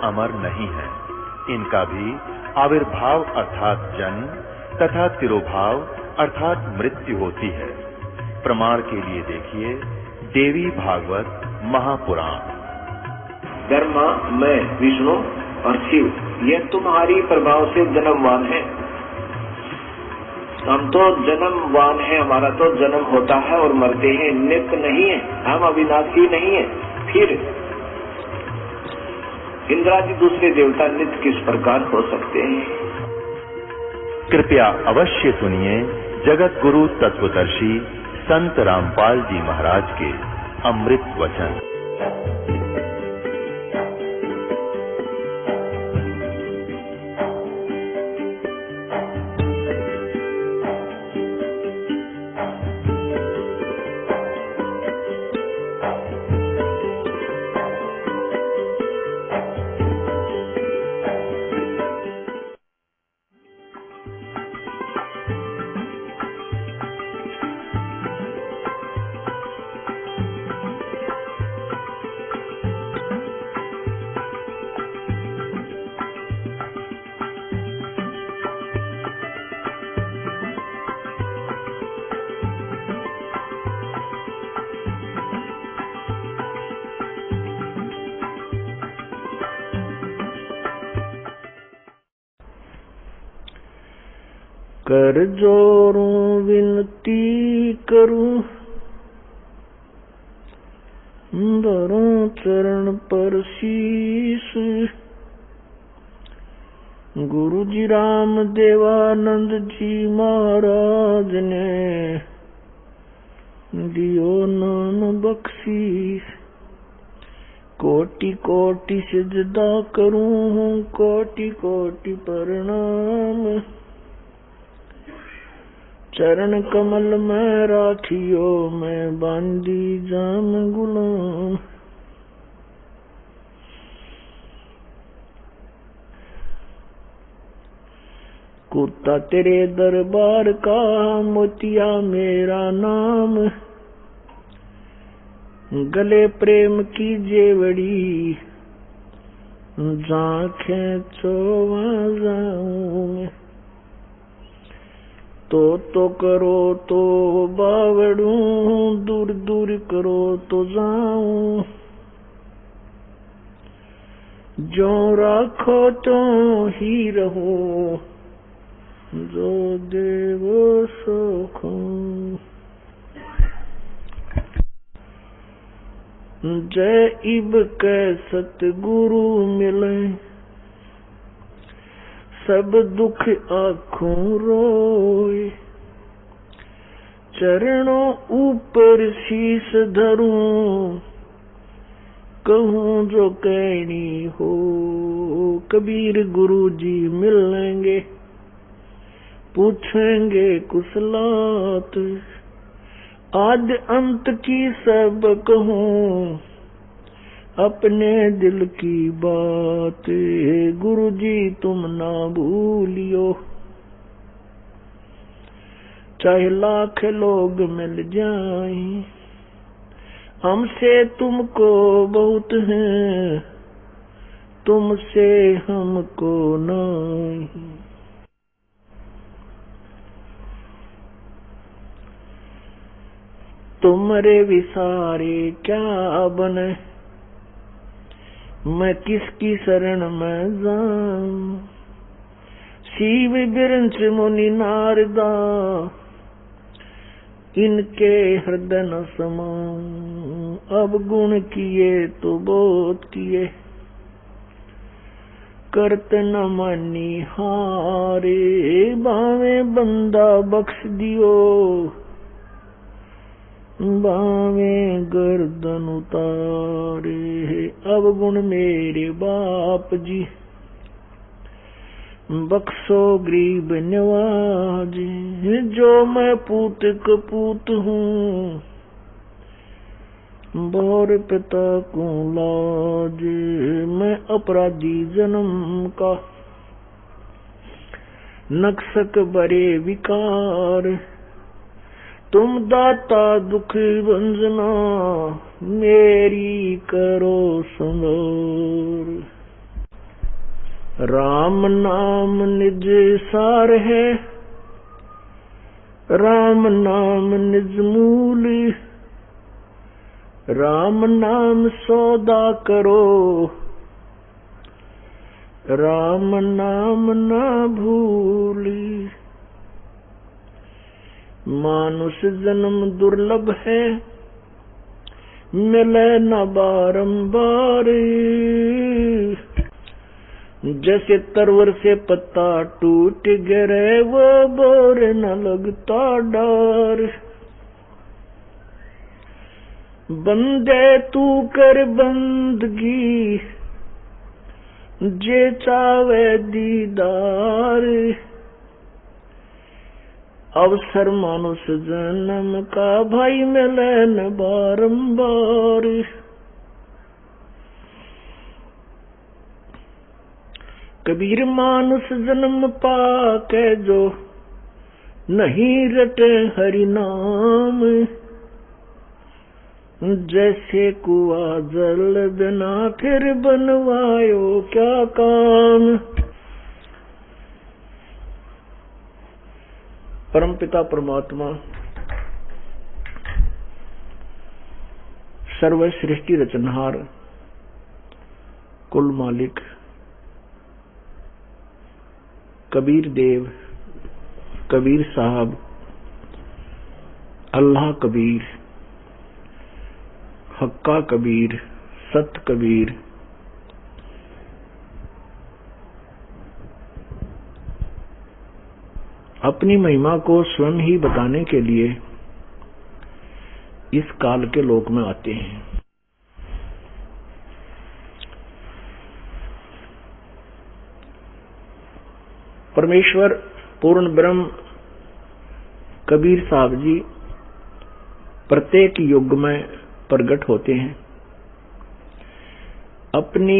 अमर नहीं है। इनका भी आविर्भाव अर्थात जन्म तथा तिरोभाव अर्थात मृत्यु होती है। प्रमाण के लिए देखिए देवी भागवत महापुराण। ब्रह्मा, मैं, विष्णु और शिव ये तुम्हारी प्रभाव से जन्मवान है। हम तो जन्मवान है, हमारा तो जन्म होता है और मरते हैं, नित्य नहीं है, हम अविनाशी नहीं है। फिर इंद्रादि दूसरे देवता नित्य किस प्रकार हो सकते हैं? कृपया अवश्य सुनिए जगत गुरु तत्वदर्शी संत रामपाल जी महाराज के अमृत वचन। कर जोरों विनती करूं, धरूं चरण पर शीश। गुरु जी राम देवानंद जी महाराज ने दियो नाम बख्शीश। कोटि कोटि सिजदा करूं, कोटि कोटि प्रणाम। चरण कमल में राखियो, मैं बांधी जाम गुलाम। कुत्ता तेरे दरबार का, मोतिया मेरा नाम। गले प्रेम की जेवड़ी, जांखें चोवा जाऊं। तो करो तो बावड़ू, दूर दूर करो तो जाऊं। जो राखो तो ही रहो, जो देवो सो खूं। जय इब के सतगुरु मिले, सब दुख आँखों रोए। चरणों ऊपर शीश धरूं, कहूँ जो कहनी हो। कबीर गुरु जी मिलेंगे, पूछेंगे कुशलात। आदि अंत की सब कहूँ, अपने दिल की बात। गुरु जी तुम ना भूलियो, चाहे लाख लोग मिल जाएं, हमसे तुमको बहुत है, तुमसे हमको नहीं। तुम्हारे विसारे क्या बने, मैं किसकी शरण में जाऊं। शिव बिरंच मुनि नारदा, इनके हृदय न समाऊं। अब गुण किए तो बहुत किए, करत न मानी हारे। बावे बंदा बख्श दियो, बावे गर्दन उतारे। अब गुण मेरे बाप जी, बख्शो गरीब नवाज। जो मैं पूत कपूत हूँ, बोर पिता को लाज। मैं अपराधी जन्म का, नक्सक बरे विकार। तुम दाता दुख भंजना, मेरी करो संभार। राम नाम निज सार है, राम नाम निज मूल, राम नाम सौदा करो, राम नाम ना भूली। मानुष जन्म दुर्लभ है, मिले न बारंबार। जैसे तरवर से पत्ता टूट गिरे, वो बोर न लगता डर। बंदे तू कर बंदगी, जे चावे दीदार। अवसर मानुष जन्म का, भाई मिले न बारंबार। कबीर मानुष जन्म पाके जो, नहीं रटे हरि नाम। जैसे कुआ जल बिना, फिर बनवायो क्या काम। परमपिता परमात्मा सर्व सृष्टि रचनहार, कुल मालिक कबीर देव, कबीर साहब, अल्लाह कबीर, हक्का कबीर, सत कबीर, अपनी महिमा को स्वयं ही बताने के लिए इस काल के लोक में आते हैं। परमेश्वर पूर्ण ब्रह्म कबीर साहब जी प्रत्येक युग में प्रकट होते हैं। अपनी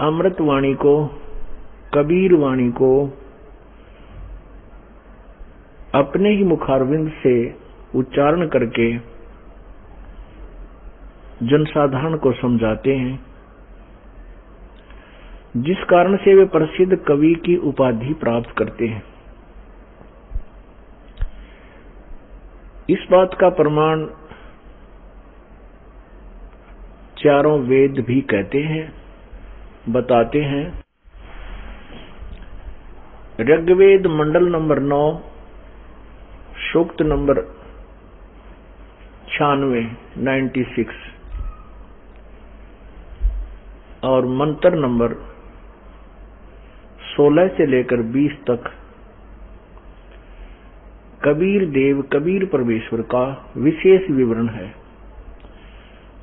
अमृत वाणी को, कबीर वाणी को अपने ही मुखारविंद से उच्चारण करके जनसाधारण को समझाते हैं, जिस कारण से वे प्रसिद्ध कवि की उपाधि प्राप्त करते हैं। इस बात का प्रमाण चारों वेद भी कहते हैं, बताते हैं। ऋग्वेद मंडल नंबर 9 सूक्त नंबर 96 और मंत्र नंबर 16 से लेकर 20 तक कबीर देव, कबीर परमेश्वर का विशेष विवरण है।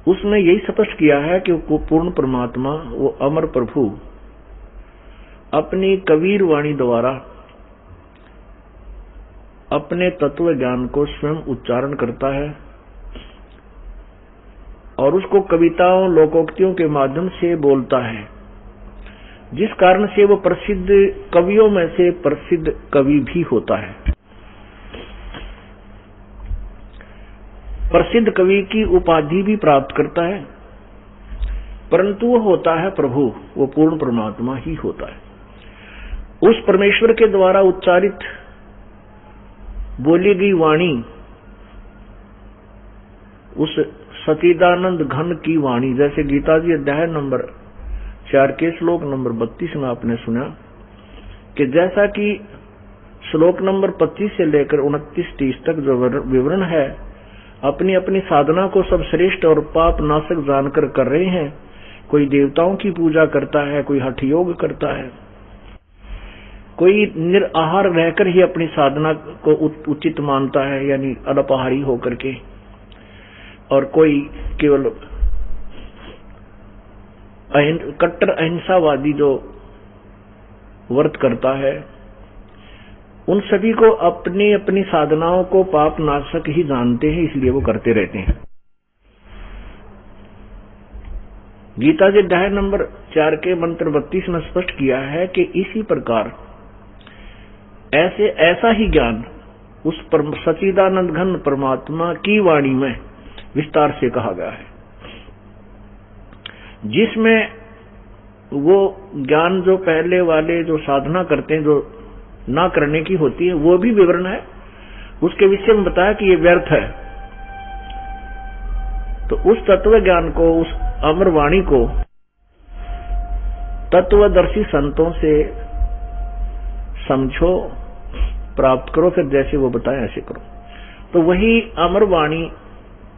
उसमें यही स्पष्ट किया है कि वो पूर्ण परमात्मा, वो अमर प्रभु अपनी कबीर वाणी द्वारा अपने तत्व ज्ञान को स्वयं उच्चारण करता है और उसको कविताओं, लोकोक्तियों के माध्यम से बोलता है, जिस कारण से वो प्रसिद्ध कवियों में से प्रसिद्ध कवि भी होता है। प्रसिद्ध कवि की उपाधि भी प्राप्त करता है, परंतु वो होता है प्रभु, वो पूर्ण परमात्मा ही होता है। उस परमेश्वर के द्वारा उच्चारित बोली गई वाणी, उस सच्चिदानंद घन की वाणी, जैसे गीता जी अध्याय नंबर 4 के श्लोक नंबर 32 में आपने सुना कि जैसा कि श्लोक नंबर 25 से लेकर 29-30 तक जो विवरण है, अपनी अपनी साधना को सब श्रेष्ठ और पाप नाशक जानकर कर रहे हैं। कोई देवताओं की पूजा करता है, कोई हठ योग करता है, कोई निराहार रहकर ही अपनी साधना को उचित मानता है, यानी अल्पाहारी होकर के, और कोई केवल कट्टर अहिंसावादी जो व्रत करता है। उन सभी को अपनी अपनी साधनाओं को पाप नाशक ही जानते हैं, इसलिए वो करते रहते हैं। गीता जी अध्याय नंबर 4 के मंत्र 32 में स्पष्ट किया है कि इसी प्रकार ऐसा ही ज्ञान उस सच्चिदानंद घन परमात्मा की वाणी में विस्तार से कहा गया है, जिसमें वो ज्ञान जो पहले वाले जो साधना करते हैं, जो ना करने की होती है, वो भी विवरण है। उसके विषय में बताया कि ये व्यर्थ है। तो उस तत्व ज्ञान को, उस अमर वाणी को तत्वदर्शी संतों से समझो, प्राप्त करो, फिर जैसे वो बताए ऐसे करो। तो वही अमर वाणी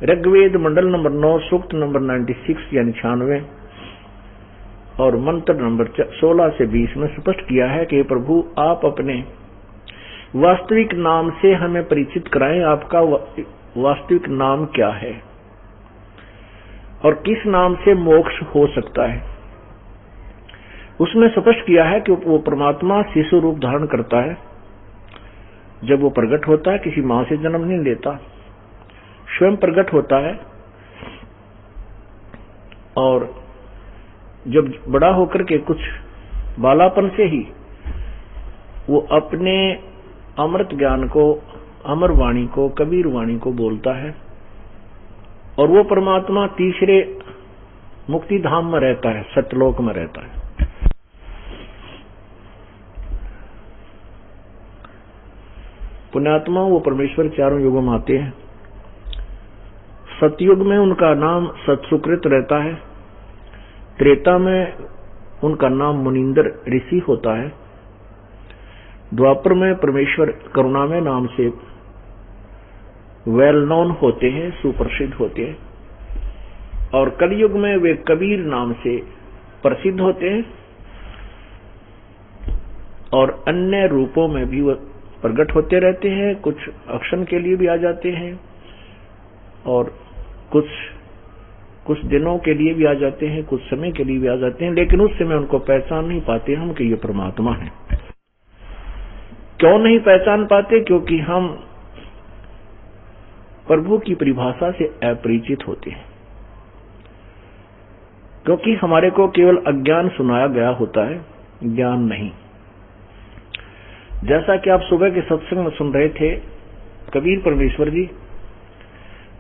ऋग्वेद मंडल नंबर 9 सूक्त नंबर 96 यानी 96 और मंत्र नंबर 16 से 20 में स्पष्ट किया है कि प्रभु आप अपने वास्तविक नाम से हमें परिचित कराएं। आपका वास्तविक नाम क्या है और किस नाम से मोक्ष हो सकता है। उसमें स्पष्ट किया है कि वो परमात्मा शिशु रूप धारण करता है। जब वो प्रकट होता है, किसी मां से जन्म नहीं लेता, स्वयं प्रकट होता है। और जब बड़ा होकर के कुछ बालापन से ही वो अपने अमृत ज्ञान को, अमर वाणी को, कबीर वाणी को बोलता है। और वो परमात्मा तीसरे मुक्ति धाम में रहता है, सत्यलोक में रहता है। पुण्यात्मा वो परमेश्वर चारों युगों में आते हैं। सतयुग में उनका नाम सत्सुकृत रहता है। त्रेता में उनका नाम मुनींद्र ऋषि होता है। द्वापर में परमेश्वर करुणामय नाम से वेल नोन होते हैं, सुप्रसिद्ध होते हैं। और कलयुग में वे कबीर नाम से प्रसिद्ध होते हैं। और अन्य रूपों में भी वो प्रकट होते रहते हैं। कुछ अक्षण के लिए भी आ जाते हैं और कुछ दिनों के लिए भी आ जाते हैं, कुछ समय के लिए भी आ जाते हैं। लेकिन उस समय उनको पहचान नहीं पाते हम कि ये परमात्मा है। क्यों नहीं पहचान पाते? क्योंकि हम प्रभु की परिभाषा से अपरिचित होते हैं। क्योंकि हमारे को केवल अज्ञान सुनाया गया होता है, ज्ञान नहीं। जैसा कि आप सुबह के सत्संग में सुन रहे थे, कबीर परमेश्वर जी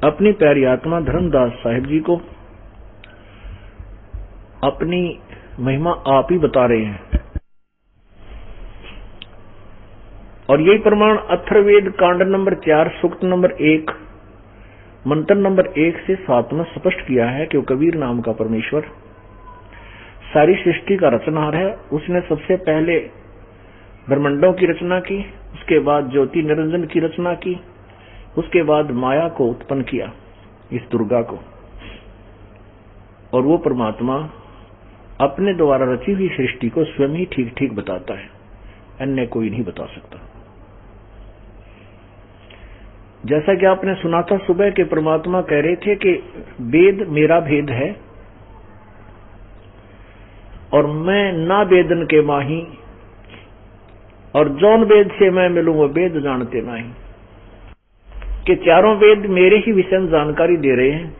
अपनी प्यारी आत्मा धर्मदास साहिब जी को अपनी महिमा आप ही बता रहे हैं। और यही प्रमाण अथर्ववेद कांड नंबर 4 सूक्त नंबर 1 मंत्र नंबर 1 से 7 में स्पष्ट किया है कि वो कबीर नाम का परमेश्वर सारी सृष्टि का रचनहार है। उसने सबसे पहले ब्रह्मांडों की रचना की, उसके बाद ज्योति निरंजन की रचना की, उसके बाद माया को उत्पन्न किया, इस दुर्गा को। और वो परमात्मा अपने द्वारा रची हुई सृष्टि को स्वयं ही ठीक ठीक बताता है, अन्य कोई नहीं बता सकता। जैसा कि आपने सुना था सुबह के परमात्मा कह रहे थे कि वेद मेरा भेद है और मैं ना वेदन के माही, और जौन वेद से मैं मिलूं वो वेद जानते नहीं। कि चारों वेद मेरे ही विषय में जानकारी दे रहे हैं,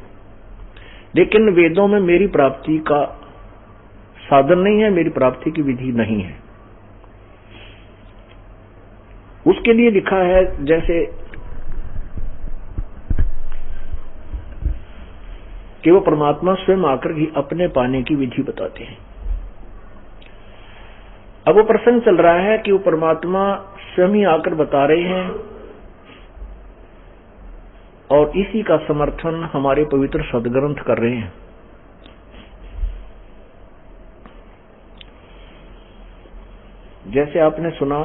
लेकिन वेदों में मेरी प्राप्ति का साधन नहीं है, मेरी प्राप्ति की विधि नहीं है। उसके लिए लिखा है जैसे कि वो परमात्मा स्वयं आकर ही अपने पाने की विधि बताते हैं। अब वो प्रसंग चल रहा है कि वो परमात्मा स्वयं ही आकर बता रहे हैं और इसी का समर्थन हमारे पवित्र सदग्रंथ कर रहे हैं। जैसे आपने सुना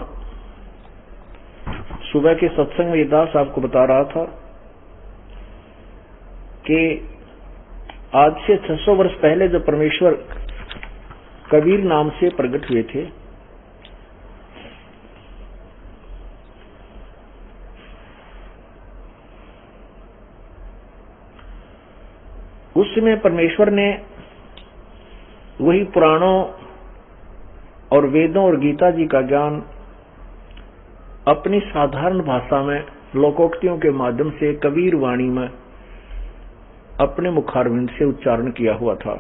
सुबह के सत्संग में दास आपको बता रहा था कि आज से 600 वर्ष पहले जब परमेश्वर कबीर नाम से प्रकट हुए थे, उस समय परमेश्वर ने वही पुराणों और वेदों और गीता जी का ज्ञान अपनी साधारण भाषा में लोकोक्तियों के माध्यम से कबीर वाणी में अपने मुखारविंद से उच्चारण किया हुआ था।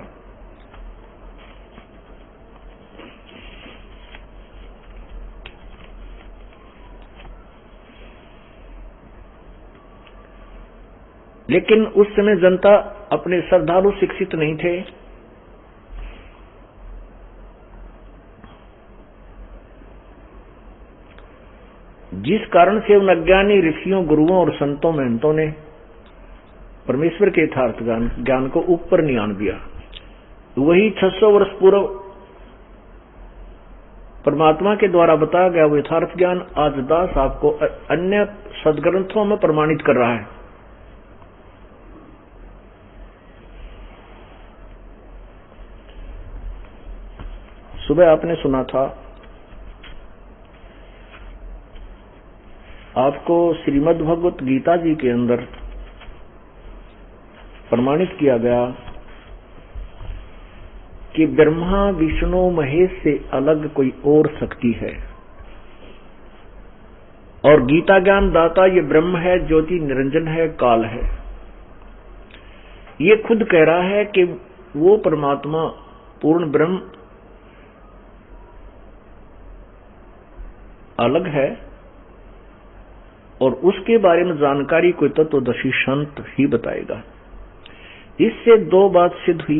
लेकिन उस समय जनता अपने श्रद्धालु शिक्षित नहीं थे जिस कारण से उन अज्ञानी ऋषियों, गुरुओं और संतों महंतों ने परमेश्वर के यथार्थ ज्ञान को ऊपर नहीं आन दिया। वही 600 वर्ष पूर्व परमात्मा के द्वारा बताया गया वो यथार्थ ज्ञान आज दास आपको अन्य सदग्रंथों में प्रमाणित कर रहा है। सुबह आपने सुना था, आपको श्रीमद् भगवत गीता जी के अंदर प्रमाणित किया गया कि ब्रह्मा विष्णु महेश से अलग कोई और शक्ति है, और गीता ज्ञान दाता ये ब्रह्म है, ज्योति निरंजन है, काल है। ये खुद कह रहा है कि वो परमात्मा पूर्ण ब्रह्म अलग है, और उसके बारे में जानकारी कोई तत्वदर्शी संत ही बताएगा। इससे दो बात सिद्ध हुई,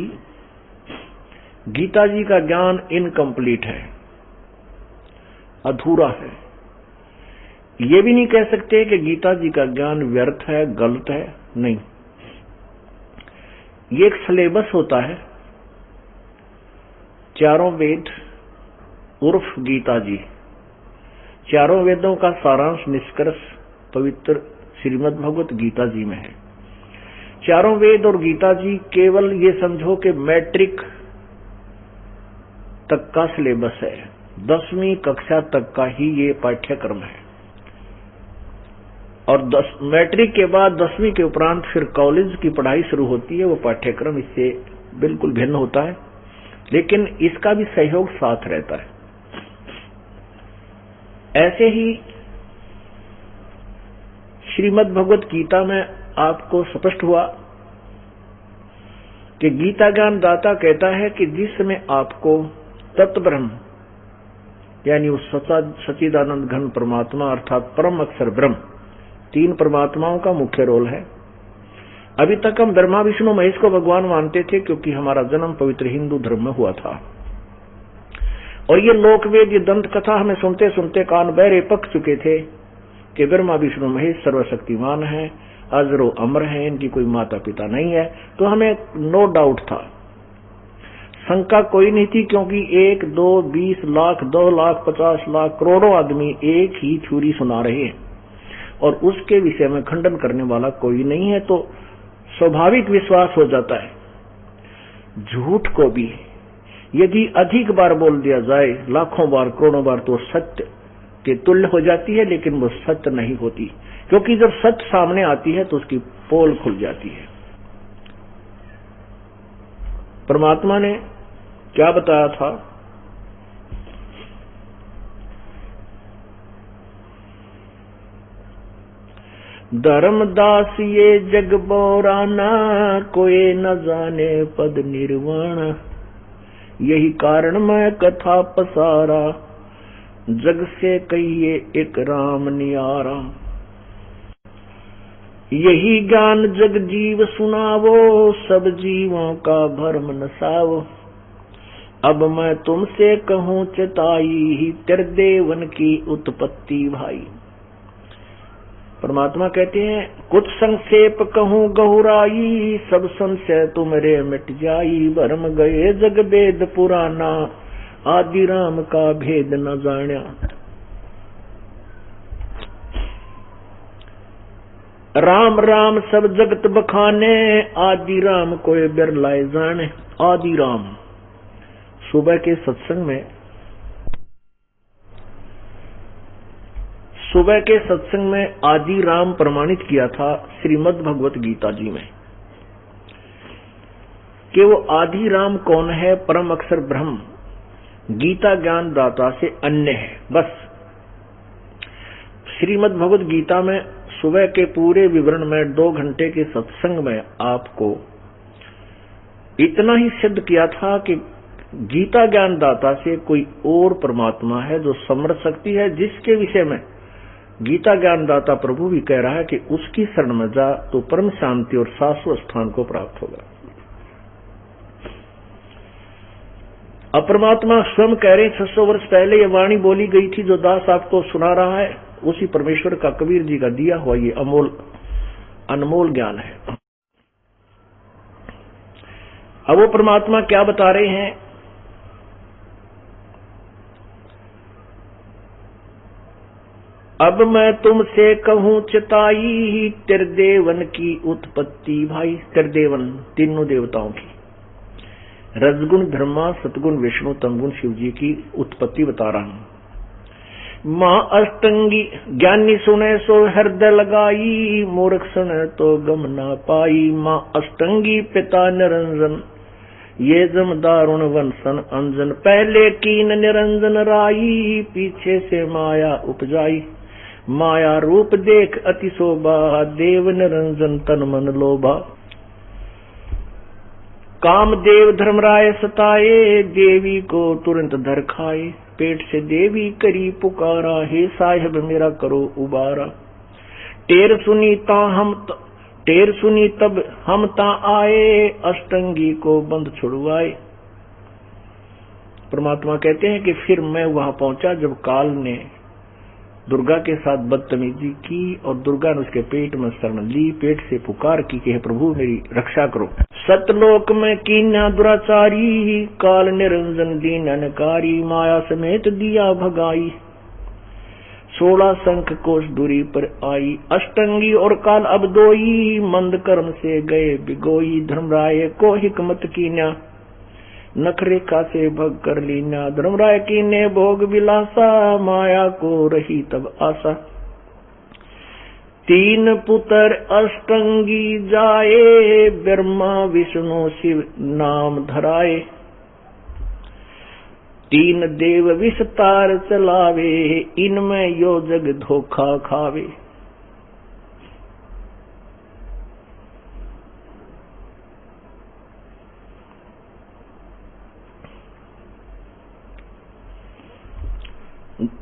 गीता जी का ज्ञान इनकम्प्लीट है, अधूरा है। ये भी नहीं कह सकते कि गीता जी का ज्ञान व्यर्थ है, गलत है, नहीं। ये एक सिलेबस होता है, चारों वेद उर्फ गीता जी, चारों वेदों का सारांश निष्कर्ष पवित्र श्रीमद् भगवत गीता जी में है। चारों वेद और गीता जी केवल ये समझो कि मैट्रिक तक का सिलेबस है, 10वीं कक्षा तक का ही ये पाठ्यक्रम है, और मैट्रिक के बाद 10वीं के उपरांत फिर कॉलेज की पढ़ाई शुरू होती है। वो पाठ्यक्रम इससे बिल्कुल भिन्न होता है, लेकिन इसका भी सहयोग साथ रहता है। ऐसे ही श्रीमद् भगवत गीता में आपको स्पष्ट हुआ कि गीता ज्ञान दाता कहता है कि जिसमें आपको तत्व ब्रह्म यानी उस सच्चिदानंद घन परमात्मा अर्थात परम अक्षर ब्रह्म, 3 परमात्माओं का मुख्य रोल है। अभी तक हम ब्रह्मा विष्णु महेश को भगवान मानते थे, क्योंकि हमारा जन्म पवित्र हिंदू धर्म में हुआ था, और ये लोकवेद, ये दंत कथा हमें सुनते सुनते कान बहरे पक चुके थे कि ब्रह्मा विष्णु महेश सर्वशक्तिमान है, अजरो अमर है, इनकी कोई माता पिता नहीं है। तो हमें नो डाउट था, शंका कोई नहीं थी, क्योंकि 1, 2, 20 लाख, 2 लाख, 50 लाख, करोड़ों आदमी एक ही थ्योरी सुना रहे हैं, और उसके विषय में खंडन करने वाला कोई नहीं है। तो स्वाभाविक विश्वास हो जाता है। झूठ को भी यदि अधिक बार बोल दिया जाए, लाखों बार, करोड़ों बार, तो सत्य के तुल्य हो जाती है, लेकिन वो सत्य नहीं होती, क्योंकि जब सत्य सामने आती है तो उसकी पोल खुल जाती है। परमात्मा ने क्या बताया था? धर्मदास ये जग बोराना, कोई न जाने पद निर्वाण, यही कारण मैं कथा पसारा, जग से कहिए एक राम नियारा। यही ज्ञान जग जीव सुनावो, सब जीवों का भरम नसावो। अब मैं तुमसे कहूँ चेताई, त्रिदेवन की उत्पत्ति भाई। परमात्मा कहते हैं, कुछ संक्षेप कहूँ गहुराई, सब संशय तुमरे मिट जाई। भरम गए जग वेद पुराना, आदि राम का भेद न जान्या। राम राम सब जगत बखाने, आदि राम कोई बिरलाए जाने। आदि राम, सुबह के सत्संग में आदि राम प्रमाणित किया था श्रीमद् भगवत गीता जी में, कि वो आदि राम कौन है? परम अक्षर ब्रह्म, गीता ज्ञान दाता से अन्य है। बस श्रीमद् भगवत गीता में सुबह के पूरे विवरण में 2 घंटे के सत्संग में आपको इतना ही सिद्ध किया था कि गीता ज्ञान दाता से कोई और परमात्मा है जो समर्थ शक्ति है, जिसके विषय में गीता ज्ञान दाता प्रभु भी कह रहा है कि उसकी शरण में जा तो परम शांति और शाश्वत स्थान को प्राप्त होगा। अब परमात्मा स्वयं कह रहे 600 वर्ष पहले ये वाणी बोली गई थी जो दास आपको सुना रहा है, उसी परमेश्वर का कबीर जी का दिया हुआ ये अनमोल ज्ञान है। अब वो परमात्मा क्या बता रहे हैं, अब मैं तुमसे कहूं चिताई त्रिदेवन की उत्पत्ति। भाई त्रिदेवन तीनों देवताओं की, रजगुण ब्रह्मा, सतगुण विष्णु, तमगुण शिव जी की उत्पत्ति बता रहा हूं। मां अष्टंगी ज्ञानी सुने सो हृदय लगाई, मूर्ख सुने तो गम ना पाई। मां अष्टंगी पिता निरंजन, ये जम दारुण वंशन अंजन। पहले कीन निरंजन राई, पीछे से माया उपजाई। माया रूप देख अति शोभा, देव निरंजन तन मन लोभा। कामदेव धर्मराय सताए, देवी को तुरंत धर खाए। पेट से देवी करी पुकारा, हे साहिब मेरा करो उबारा। टेर सुनी तब हम ता आए, अष्टंगी को बंद छुड़वाए। परमात्मा कहते हैं कि फिर मैं वहां पहुंचा जब काल ने दुर्गा के साथ बदतमीजी की और दुर्गा ने उसके पेट में शरण ली, पेट से पुकार की कि हे प्रभु मेरी रक्षा करो। सतलोक में कीन्या दुराचारी, काल निरंजन दीन अनकारी। माया समेत दिया भगाई, 16 शंख कोष दूरी पर आई। अष्टंगी और काल अब दोई, मंद कर्म से गए बिगोई। धर्मराय को हिकमत कीन्या, नखरेखा से भग कर लीना। धर्मराय की ने भोग विलासा, माया को रही तब आशा। 3 पुत्र अष्टंगी जाए, ब्रह्मा विष्णु शिव नाम धराए। 3 देव विस्तार चलावे, इनमें यो जग धोखा खावे।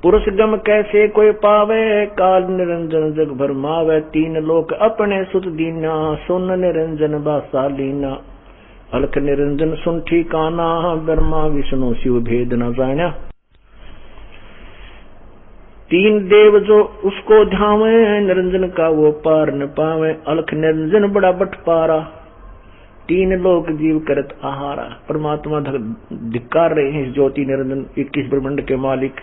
पुरुष गम कैसे कोई पावे, काल निरंजन जग भरमावे। 3 लोक अपने सुत दीना, सुन निरंजन बासा लीना। अलख निरंजन सुन ठिकाना, ब्रह्मा विष्णु शिव भेद न जाना। 3 देव जो उसको ध्यावे, निरंजन का वो पार न पावे। अलख निरंजन बड़ा बटपारा, 3 लोक जीव करत आहारा। परमात्मा धिक्कार रहे हैं इस ज्योति निरंजन 21 ब्रह्मांड के मालिक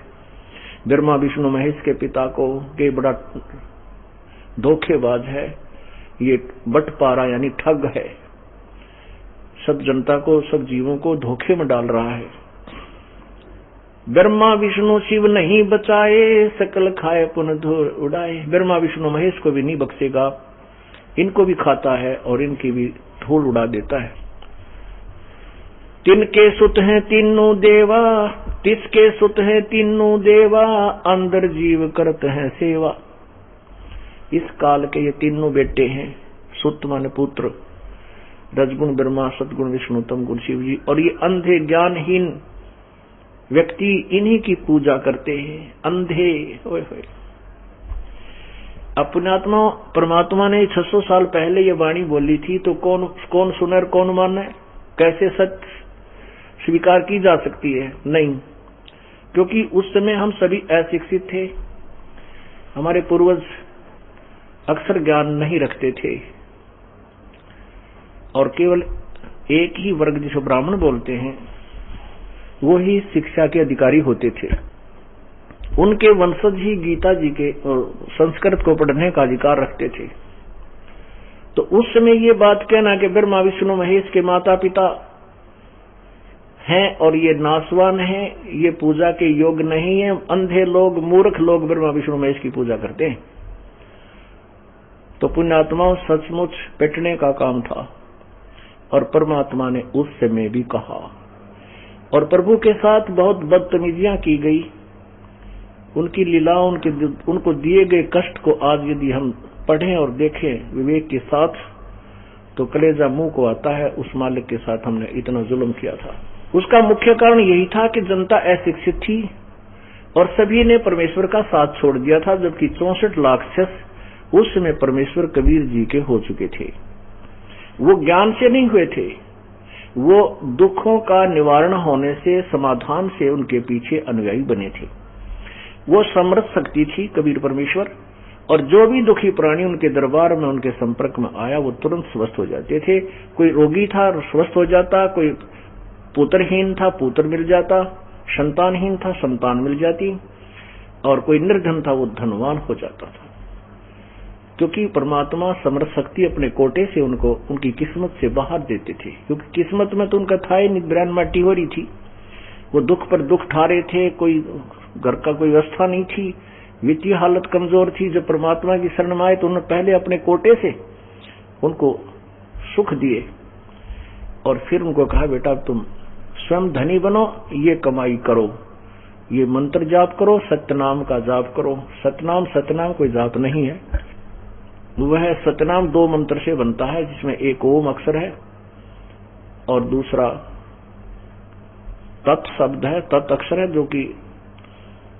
ब्रह्मा विष्णु महेश के पिता को, के बड़ा धोखेबाज है, ये बटपारा यानी ठग है। सब जनता को, सब जीवों को धोखे में डाल रहा है। ब्रह्मा विष्णु शिव नहीं बचाए, सकल खाए पुन धूल उड़ाए। ब्रह्मा विष्णु महेश को भी नहीं बख्शेगा, इनको भी खाता है और इनकी भी धूल उड़ा देता है। तिनके सुत हैं तीनों देवा, तिसके सुत हैं तीनों देवा। अंदर जीव करते हैं सेवा। इस काल के ये तीनों बेटे हैं, सुत माने पुत्र, रजगुण ब्रह्मा, सतगुण विष्णु, तमगुण शिव जी। और ये अंधे ज्ञानहीन व्यक्ति इन्हीं की पूजा करते हैं, अंधे। ओए होए, अपनात्मा परमात्मा ने 600 साल पहले ये वाणी बोली थी, तो कौन सुने और कौन माने? कैसे सत्य स्वीकार की जा सकती है? नहीं, क्योंकि उस समय हम सभी अशिक्षित थे, हमारे पूर्वज अक्षर ज्ञान नहीं रखते थे और केवल एक ही वर्ग जिसे ब्राह्मण बोलते हैं वो ही शिक्षा के अधिकारी होते थे। उनके वंशज ही गीता जी के संस्कृत को पढ़ने का अधिकार रखते थे। तो उस समय ये बात कहना कि ब्रह्मा विष्णु महेश के माता पिता हैं और ये नासवान हैं, ये पूजा के योग्य नहीं है, अंधे लोग, मूर्ख लोग ब्रह्मा विष्णु महेश की पूजा करते हैं, तो पुण्यात्माओं सचमुच पिटने का काम था। और परमात्मा ने उस समय भी कहा, और प्रभु के साथ बहुत बदतमीजियां की गई। उनकी लीला, उनको दिए गए कष्ट को आज यदि हम पढ़ें और देखें विवेक के साथ, तो कलेजा मुंह को आता है, उस मालिक के साथ हमने इतना जुल्म किया था। उसका मुख्य कारण यही था कि जनता अशिक्षित थी और सभी ने परमेश्वर का साथ छोड़ दिया था, जबकि 64 लाख शख्स उस समय परमेश्वर कबीर जी के हो चुके थे। वो ज्ञान से नहीं हुए थे, वो दुखों का निवारण होने से, समाधान से उनके पीछे अनुयायी बने थे। वो समर्थ शक्ति थी कबीर परमेश्वर, और जो भी दुखी प्राणी उनके दरबार में उनके संपर्क में आया वो तुरंत स्वस्थ हो जाते थे। कोई रोगी था स्वस्थ हो जाता, कोई पुत्रहीन था पुत्र मिल जाता, संतानहीन था संतान मिल जाती, और कोई निर्धन था वो धनवान हो जाता था। क्योंकि परमात्मा समर्थ शक्ति अपने कोटे से उनको उनकी किस्मत से बाहर देते थे, क्योंकि किस्मत में तो उनका था ही नहीं, ब्रैन माटी हो रही थी, वो दुख पर दुख ठा रहे थे, कोई घर का कोई व्यवस्था नहीं थी, वित्तीय हालत कमजोर थी। जब परमात्मा की शरण में आए तो उन्होंने पहले अपने कोटे से उनको सुख दिए और फिर उनको कहा बेटा तुम स्वयं धनी बनो, ये कमाई करो, ये मंत्र जाप करो, सत्यनाम का जाप करो। सतनाम कोई जाप नहीं है, वह सतनाम 2 मंत्र से बनता है, जिसमें एक ओम अक्षर है और दूसरा तत् शब्द है, तत् अक्षर है, जो कि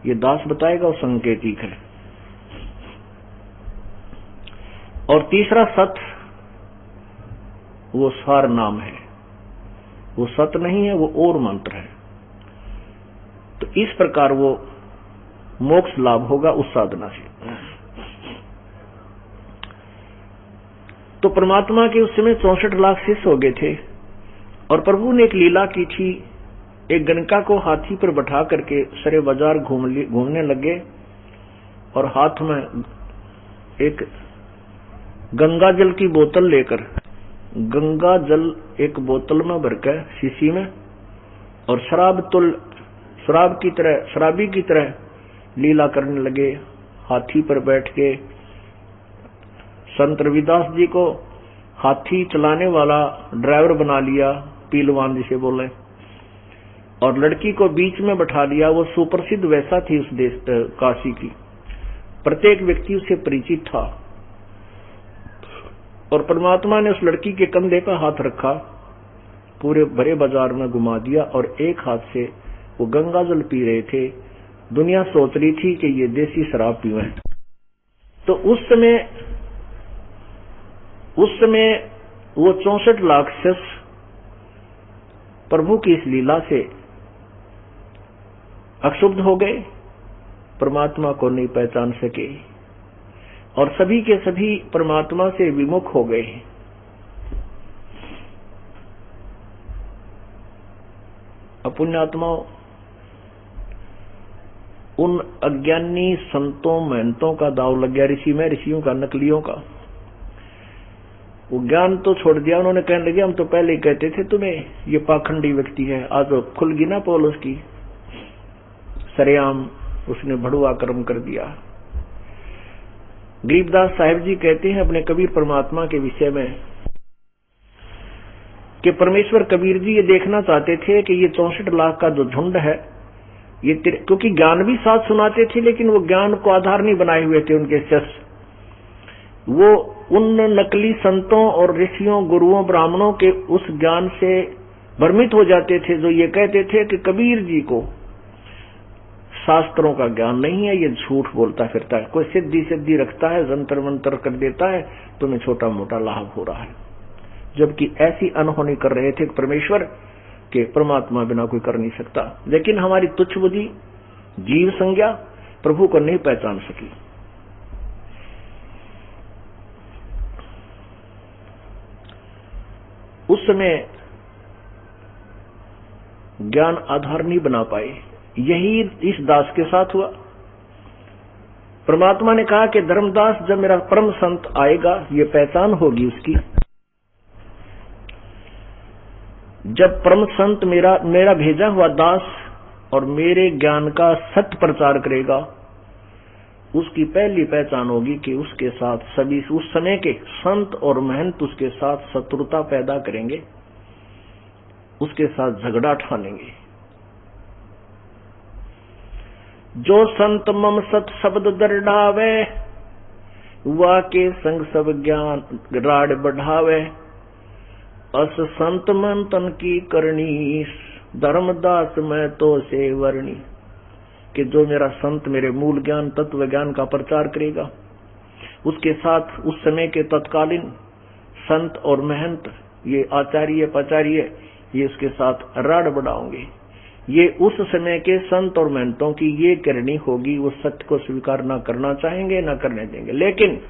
ये दास बताएगा वो संकेतिक है, और तीसरा सत वो सार नाम है, वो सत नहीं है, वो और मंत्र है। तो इस प्रकार वो मोक्ष लाभ होगा उस साधना से। तो परमात्मा के उस समय 64 लाख शिष्य हो गए थे, और प्रभु ने एक लीला की थी। एक गणका को हाथी पर बैठा करके सारे बाजार घूमने लगे, और हाथ में एक गंगा जल की बोतल लेकर, गंगा जल एक बोतल में भरकर शीशी में, और शराबी की तरह लीला करने लगे। हाथी पर बैठ के संत रविदास जी को हाथी चलाने वाला ड्राइवर बना लिया, पीलवान जिसे बोले, और लड़की को बीच में बैठा लिया। वो सुप्रसिद्ध वैसा थी उस देश काशी की, प्रत्येक व्यक्ति उससे परिचित था। और परमात्मा ने उस लड़की के कंधे पर हाथ रखा, पूरे भरे बाजार में घुमा दिया, और एक हाथ से वो गंगा जल पी रहे थे। दुनिया सोच रही थी कि ये देसी शराब पीवे। तो उस समय वो 64 लाख शिष्य प्रभु की इस लीला से अक्षुब्ध हो गए, परमात्मा को नहीं पहचान सके, और सभी के सभी परमात्मा से विमुख हो गए। अपुण्यात्माओं, उन अज्ञानी संतों महंतों का दाव लग गया, ऋषियों का, नकलियों का। वो ज्ञान तो छोड़ दिया, उन्होंने कहने लगे हम तो पहले ही कहते थे तुम्हें ये पाखंडी व्यक्ति है। आज तो खुल गई ना पोल उसकी, सरेआम उसने भड़ुआ कर्म कर दिया। गरीबदास साहिब जी कहते हैं अपने कबीर परमात्मा के विषय में कि परमेश्वर कबीर जी ये देखना चाहते थे कि ये 64 लाख का जो झुंड है, ये क्योंकि ज्ञान भी साथ सुनाते थे, लेकिन वो ज्ञान को आधार नहीं बनाए हुए थे उनके शिष्य। वो उन नकली संतों और ऋषियों, गुरुओं, ब्राह्मणों के उस ज्ञान से भ्रमित हो जाते थे, जो ये कहते थे कि कबीर जी को शास्त्रों का ज्ञान नहीं है, ये झूठ बोलता फिरता है, कोई सिद्धि रखता है, जंतर मंतर कर देता है, तुम्हें छोटा मोटा लाभ हो रहा है। जबकि ऐसी अनहोनी कर रहे थे परमेश्वर के परमात्मा बिना कोई कर नहीं सकता। लेकिन हमारी तुच्छ बुद्धि, जीव संज्ञा प्रभु को नहीं पहचान सकी। उस समय ज्ञान आधार नहीं बना पाए। यही इस दास के साथ हुआ। परमात्मा ने कहा कि धर्मदास, जब मेरा परम संत आएगा, ये पहचान होगी उसकी। जब परम संत मेरा भेजा हुआ दास और मेरे ज्ञान का सत्य प्रचार करेगा, उसकी पहली पहचान होगी कि उसके साथ सभी उस समय के संत और महंत उसके साथ शत्रुता पैदा करेंगे, उसके साथ झगड़ा ठानेंगे। जो संत मम सत शब्द दरडावे, वा के संग सब ज्ञान राड बढ़ावे। अस संत मन तन की करनी, धर्मदास मैं तो से वर्णी। कि जो मेरा संत मेरे मूल ज्ञान, तत्व ज्ञान का प्रचार करेगा, उसके साथ उस समय के तत्कालीन संत और महंत, ये आचार्य पचार्य, ये उसके साथ राड बढ़ाओगे। ये उस समय के संत और महंतों की ये करनी होगी, वो सत्य को स्वीकार ना करना चाहेंगे ना करने देंगे। लेकिन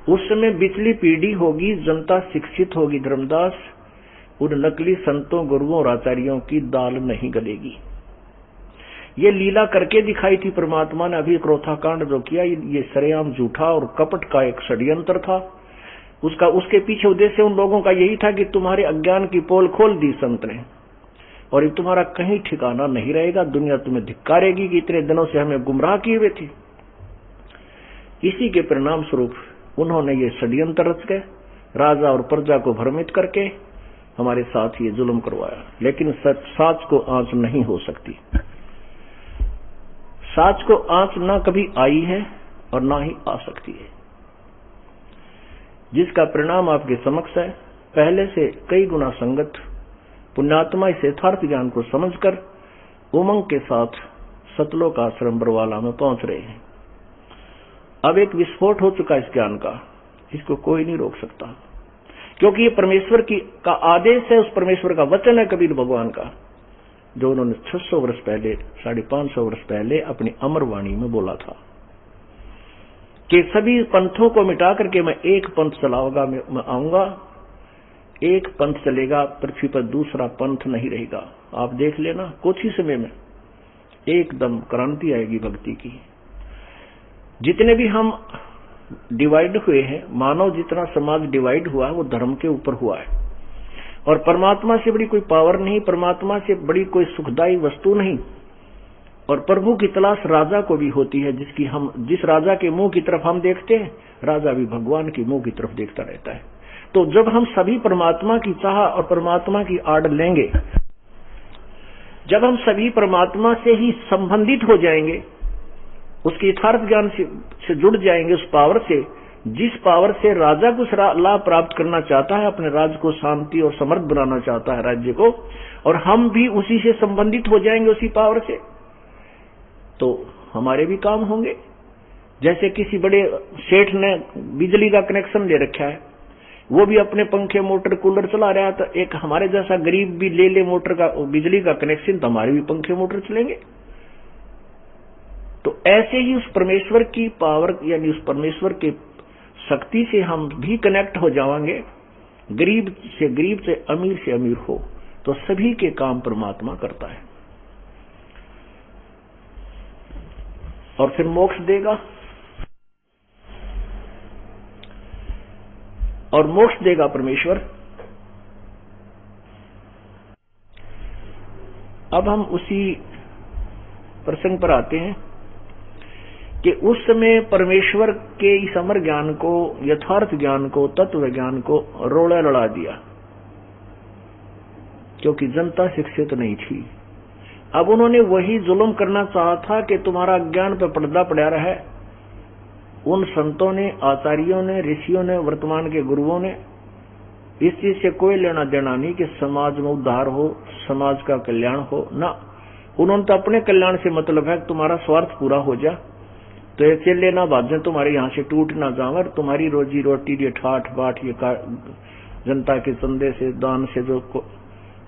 उस समय बिचली पीढ़ी होगी, जनता शिक्षित होगी धर्मदास, उन नकली संतों गुरुओं और आचार्यों की दाल नहीं गलेगी। ये लीला करके दिखाई थी परमात्मा ने। अभी क्रोथा कांड जो किया ये सरेआम झूठा और कपट का एक षड्यंत्र था। उसके पीछे उद्देश्य उन लोगों का यही था कि तुम्हारे अज्ञान की पोल खोल दी संत ने, और ये तुम्हारा कहीं ठिकाना नहीं रहेगा। दुनिया तुम्हें धिक्कारेगी कि इतने दिनों से हमें गुमराह किए हुए थे। इसी के परिणाम स्वरूप उन्होंने ये षड्यंत्र रच के राजा और प्रजा को भ्रमित करके हमारे साथ ये जुल्म करवाया। लेकिन साच को आंच नहीं हो सकती। साच को आंच ना कभी आई है और ना ही आ सकती है, जिसका परिणाम आपके समक्ष है। पहले से कई गुना संगत पुण्यात्मा इस यथार्थ ज्ञान को समझकर उमंग के साथ सतलोक आश्रम बरवाला में पहुंच रहे हैं। अब एक विस्फोट हो चुका इस ज्ञान का, इसको कोई नहीं रोक सकता, क्योंकि ये परमेश्वर का आदेश है, उस परमेश्वर का वचन है कबीर भगवान का, जो उन्होंने 600 वर्ष पहले 550 वर्ष पहले अपनी अमर वाणी में बोला था कि सभी पंथों को मिटा करके मैं एक पंथ चलाऊंगा, मैं आऊंगा, एक पंथ चलेगा, पृथ्वी पर दूसरा पंथ नहीं रहेगा। आप देख लेना कुछ ही समय में एकदम क्रांति आएगी भक्ति की। जितने भी हम डिवाइड हुए हैं, मानव जितना समाज डिवाइड हुआ है वो धर्म के ऊपर हुआ है, और परमात्मा से बड़ी कोई पावर नहीं, परमात्मा से बड़ी कोई सुखदायी वस्तु नहीं। और प्रभु की तलाश राजा को भी होती है, जिस राजा के मुंह की तरफ हम देखते हैं, राजा भी भगवान के मुंह की तरफ देखता रहता है। तो जब हम सभी परमात्मा की चाह और परमात्मा की आड़ लेंगे, जब हम सभी परमात्मा से ही संबंधित हो जाएंगे, उसके यथार्थ ज्ञान से जुड़ जाएंगे, उस पावर से, जिस पावर से राजा कुछ लाभ प्राप्त करना चाहता है, अपने राज्य को शांति और समृद्ध बनाना चाहता है राज्य को, और हम भी उसी से संबंधित हो जाएंगे, उसी पावर से, तो हमारे भी काम होंगे। जैसे किसी बड़े सेठ ने बिजली का कनेक्शन ले रखा है, वो भी अपने पंखे मोटर कूलर चला रहा है, तो एक हमारे जैसा गरीब भी ले मोटर का बिजली का कनेक्शन, तो हमारे भी पंखे मोटर चलेंगे। तो ऐसे ही उस परमेश्वर की पावर यानी उस परमेश्वर के शक्ति से हम भी कनेक्ट हो जाएंगे। गरीब से अमीर हो, तो सभी के काम परमात्मा करता है और फिर मोक्ष देगा, और मोक्ष देगा परमेश्वर। अब हम उसी प्रसंग पर आते हैं कि उस समय परमेश्वर के इस अमर ज्ञान को, यथार्थ ज्ञान को, तत्व ज्ञान को रोड़ा लड़ा दिया, क्योंकि जनता शिक्षित नहीं थी। अब उन्होंने वही जुल्म करना चाहा था कि तुम्हारा ज्ञान पर पर्दा पड़ा रहा है। उन संतों ने, आचार्यों ने, ऋषियों ने, वर्तमान के गुरुओं ने इस चीज से कोई लेना देना नहीं कि समाज में उद्धार हो, समाज का कल्याण हो, ना। उन्होंने तो अपने कल्याण से मतलब है कि तुम्हारा स्वार्थ पूरा हो जा, तो ये चले ना बाजें, तुम्हारे यहाँ से टूट ना जाए, तुम्हारी रोजी रोटी ये ठाठ बाट ये जनता के चंदे से, दान से जो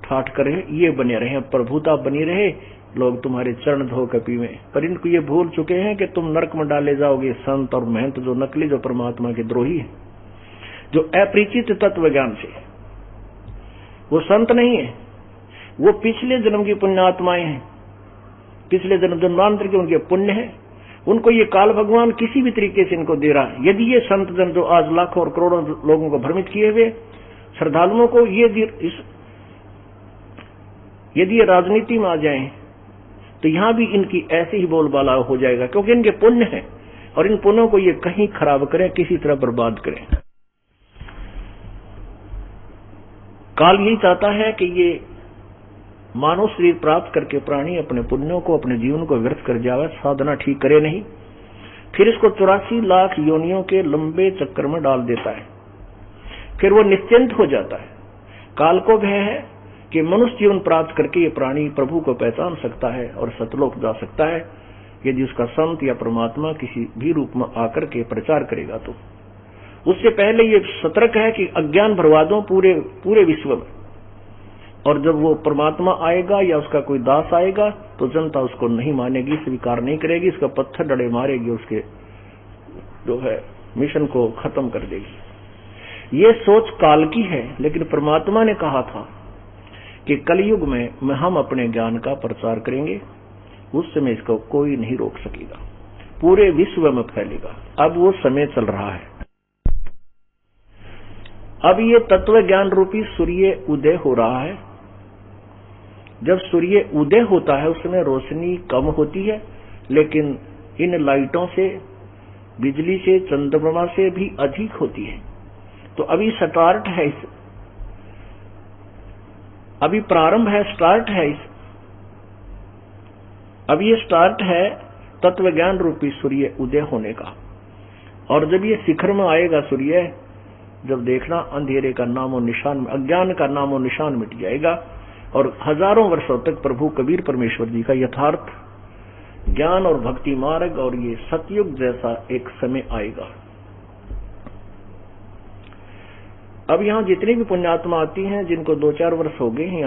ठाठ करे, ये बने रहे, प्रभुता बनी रहे, लोग तुम्हारे चरण धो के पीवे। पर इनको ये भूल चुके हैं कि तुम नरक में डाले जाओगे। संत और महंत जो नकली, जो परमात्मा के द्रोही है, जो अपरिचित तत्व ज्ञान से, वो संत नहीं है, वो पिछले जन्म की पुण्यात्माएं हैं, पिछले जन्मांतर के उनके पुण्य है। उनको ये काल भगवान किसी भी तरीके से इनको दे रहा है। यदि ये संत जन जो आज लाखों और करोड़ों लोगों को भ्रमित किए हुए श्रद्धालुओं को यदि ये राजनीति में आ जाएं, तो यहां भी इनकी ऐसे ही बोलबाला हो जाएगा, क्योंकि इनके पुण्य है, और इन पुण्यों को ये कहीं खराब करें, किसी तरह बर्बाद करें। काल यही चाहता है कि ये मानव शरीर प्राप्त करके प्राणी अपने पुण्यों को, अपने जीवन को व्यर्थ कर जावे, साधना ठीक करे नहीं, फिर इसको 84 लाख योनियों के लंबे चक्कर में डाल देता है। फिर वो निश्चिंत हो जाता है। काल को भय है कि मनुष्य जीवन प्राप्त करके ये प्राणी प्रभु को पहचान सकता है और सतलोक जा सकता है, यदि उसका संत या परमात्मा किसी भी रूप में आकर के प्रचार करेगा। तो उससे पहले ये सतर्क है कि अज्ञान भरवा दो पूरे विश्व में, और जब वो परमात्मा आएगा या उसका कोई दास आएगा तो जनता उसको नहीं मानेगी, स्वीकार नहीं करेगी, इसका पत्थर डले मारेगी, उसके जो है मिशन को खत्म कर देगी। ये सोच काल की है, लेकिन परमात्मा ने कहा था कि कलयुग में हम अपने ज्ञान का प्रचार करेंगे, उस समय इसको कोई नहीं रोक सकेगा, पूरे विश्व में फैलेगा। अब वो समय चल रहा है। अब ये तत्व ज्ञान रूपी सूर्य उदय हो रहा है। जब सूर्य उदय होता है उस समय रोशनी कम होती है, लेकिन इन लाइटों से, बिजली से, चंद्रमा से भी अधिक होती है। तो अभी स्टार्ट है, अभी प्रारंभ है, स्टार्ट है अब ये स्टार्ट है तत्व ज्ञान रूपी सूर्य उदय होने का। और जब ये शिखर में आएगा सूर्य, जब देखना अंधेरे का नामो निशान, अज्ञान का नामो निशान मिट जाएगा और हजारों वर्षों तक प्रभु कबीर परमेश्वर जी का यथार्थ ज्ञान और भक्ति मार्ग और ये सतयुग जैसा एक समय आएगा। अब यहाँ जितनी भी पुण्यात्मा आती हैं, जिनको 2-4 वर्ष हो गए हैं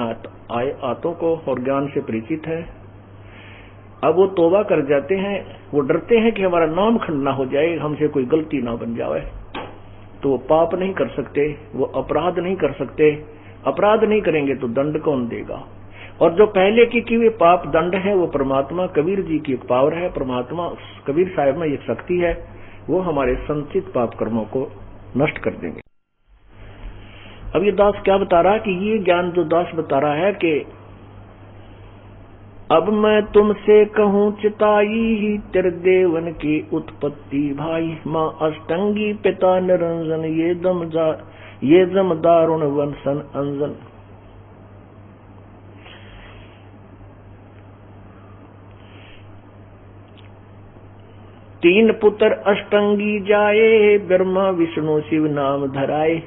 आतों को और ज्ञान से परिचित है, अब वो तौबा कर जाते हैं। वो डरते हैं कि हमारा नाम खंड ना हो जाए, हमसे कोई गलती ना बन जाए, तो वो पाप नहीं कर सकते, वो अपराध नहीं कर सकते। अपराध नहीं करेंगे तो दंड कौन देगा? और जो पहले की हुए पाप दंड है वो परमात्मा कबीर जी की एक पावर है, परमात्मा कबीर साहब में एक शक्ति है, वो हमारे संचित पाप कर्मों को नष्ट कर देंगे। अब ये दास क्या बता रहा है कि ये ज्ञान जो दास बता रहा है कि अब मैं तुमसे कहूं चिताई तेरे देवन की उत्पत्ति भाई, माँ अष्टंगी पिता निरंजन ये जम दारुण वंशन अंजन। तीन पुत्र अष्टंगी जाए, ब्रह्मा विष्णु शिव नाम धराए।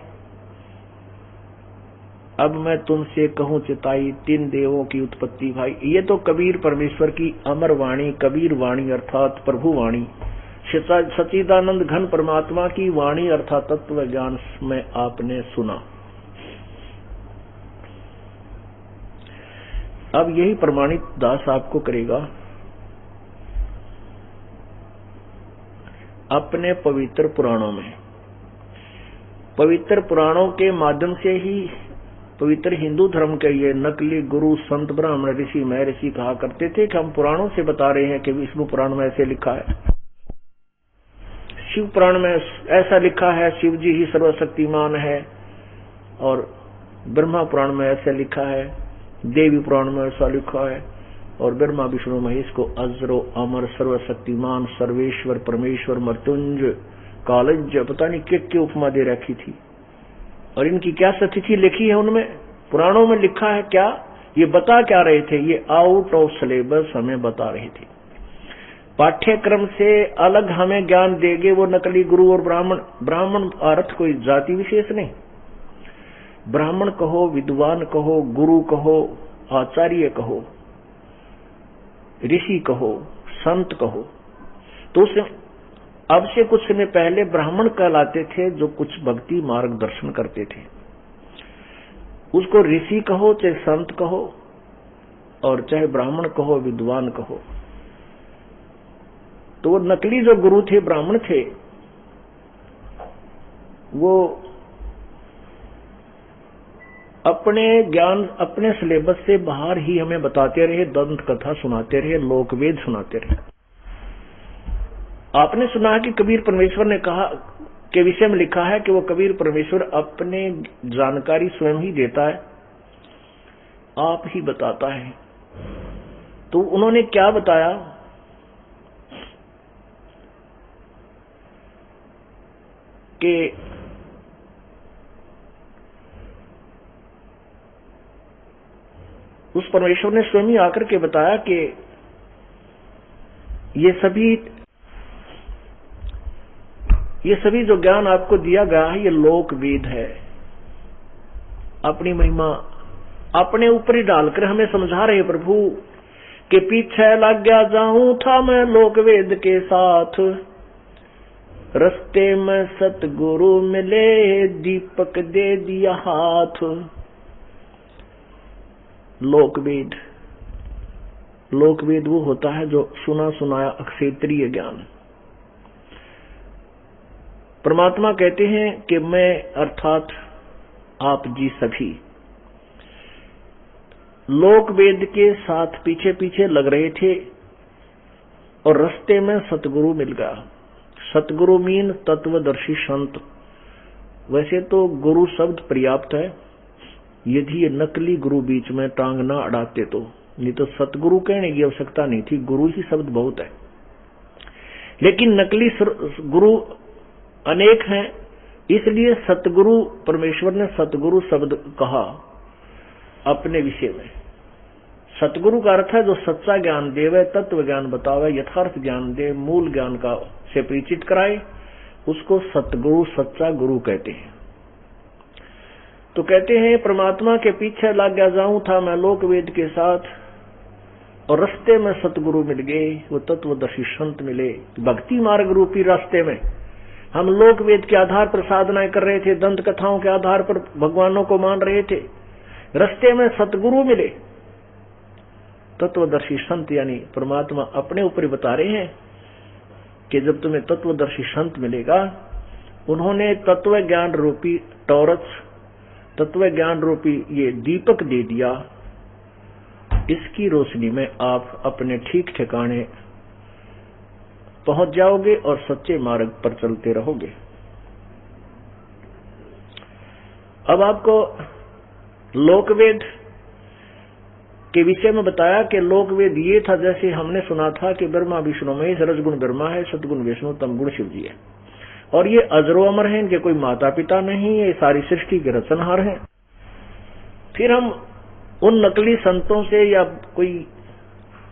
अब मैं तुमसे कहूं चिताई, 3 देवों की उत्पत्ति भाई। ये तो कबीर परमेश्वर की अमर वाणी, कबीर वाणी अर्थात प्रभु वाणी, सच्चिदानंद घन परमात्मा की वाणी अर्थात तत्व ज्ञान में आपने सुना। अब यही प्रमाणित दास आपको करेगा अपने पवित्र पुराणों में। पवित्र पुराणों के माध्यम से ही पवित्र हिंदू धर्म के ये नकली गुरु संत ब्राह्मण ऋषि महर्षि कहा करते थे कि हम पुराणों से बता रहे हैं कि विष्णु पुराण में ऐसे लिखा है, शिव पुराण में ऐसा लिखा है, शिव जी ही सर्वशक्तिमान है, और ब्रह्मा पुराण में ऐसा लिखा है, देवी पुराण में ऐसा लिखा है, और ब्रह्मा विष्णु महेश को अजरो अमर सर्वशक्तिमान सर्वेश्वर परमेश्वर मृत्युंजय कालज पता नहीं क्या उपमा दे रखी थी। और इनकी क्या स्थिति लिखी है उनमें पुराणों में लिखा है क्या? ये बता क्या रहे थे? ये आउट ऑफ सिलेबस हमें बता रहे थे। पाठ्यक्रम से अलग हमें ज्ञान देंगे वो नकली गुरु और ब्राह्मण। ब्राह्मण अर्थ कोई जाति विशेष नहीं, ब्राह्मण कहो, विद्वान कहो, गुरु कहो, आचार्य कहो, ऋषि कहो, संत कहो। तो उससे अब से कुछ समय पहले ब्राह्मण कहलाते थे जो कुछ भक्ति मार्गदर्शन करते थे, उसको ऋषि कहो चाहे संत कहो और चाहे ब्राह्मण कहो विद्वान कहो। तो वो नकली जो गुरु थे ब्राह्मण थे वो अपने ज्ञान अपने सिलेबस से बाहर ही हमें बताते रहे, दंत कथा सुनाते रहे, लोकवेद सुनाते रहे। आपने सुना है कि कबीर परमेश्वर ने कहा के विषय में लिखा है कि वो कबीर परमेश्वर अपने जानकारी स्वयं ही देता है, आप ही बताता है। तो उन्होंने क्या बताया कि उस परमेश्वर ने स्वयं ही आकर के बताया कि ये सभी जो ज्ञान आपको दिया गया है ये लोक वेद है। अपनी महिमा अपने ऊपर ही डालकर हमें समझा रहे प्रभु कि पीछे लग गया जाऊं था मैं लोक वेद के साथ, रस्ते में सतगुरु मिले दीपक दे दिया हाथ। लोकवेद। लोकवेद वो होता है जो सुना सुनाया अक्षेत्रीय ज्ञान। परमात्मा कहते हैं कि मैं अर्थात आप जी सभी लोकवेद के साथ पीछे पीछे लग रहे थे और रास्ते में सतगुरु मिल गया। सतगुरु मीन तत्वदर्शी संत। वैसे तो गुरु शब्द पर्याप्त है, यदि ये नकली गुरु बीच में टांग ना अड़ाते तो, नहीं तो सतगुरु कहने की आवश्यकता नहीं थी, गुरु ही शब्द बहुत है। लेकिन नकली गुरु अनेक हैं, इसलिए सतगुरु परमेश्वर ने सतगुरु शब्द कहा अपने विषय में। सतगुरु का अर्थ है जो सच्चा ज्ञान देवे, तत्व ज्ञान बतावे, यथार्थ ज्ञान दे, मूल ज्ञान का से परिचित कराए, उसको सतगुरु सच्चा गुरु कहते हैं। तो कहते हैं परमात्मा के पीछे लग गया जाऊं था मैं लोकवेद के साथ, और रास्ते में सतगुरु मिल गए, वो तत्वदर्शी संत मिले। भक्ति मार्ग रूपी रास्ते में हम लोकवेद के आधार पर साधनाएं कर रहे थे, दंत कथाओं के आधार पर भगवानों को मान रहे थे, रास्ते में सतगुरु मिले। तत्वदर्शी संत यानी परमात्मा अपने ऊपर बता रहे हैं कि जब तुम्हें तत्वदर्शी संत मिलेगा, उन्होंने तत्व ज्ञान रूपी टॉर्च, तत्व ज्ञान रूपी ये दीपक दे दिया, इसकी रोशनी में आप अपने ठीक ठिकाने पहुंच जाओगे और सच्चे मार्ग पर चलते रहोगे। अब आपको लोकवेद के विषय में बताया कि लोकवेद ये था, जैसे हमने सुना था कि ब्रह्मा विष्णु महेश, रजगुण ब्रह्मा है, सतगुण विष्णु, तमगुण शिव जी है, और ये अजरो अमर है, इनके कोई माता पिता नहीं है, ये सारी सृष्टि के रचनहार हैं। फिर हम उन नकली संतों से या कोई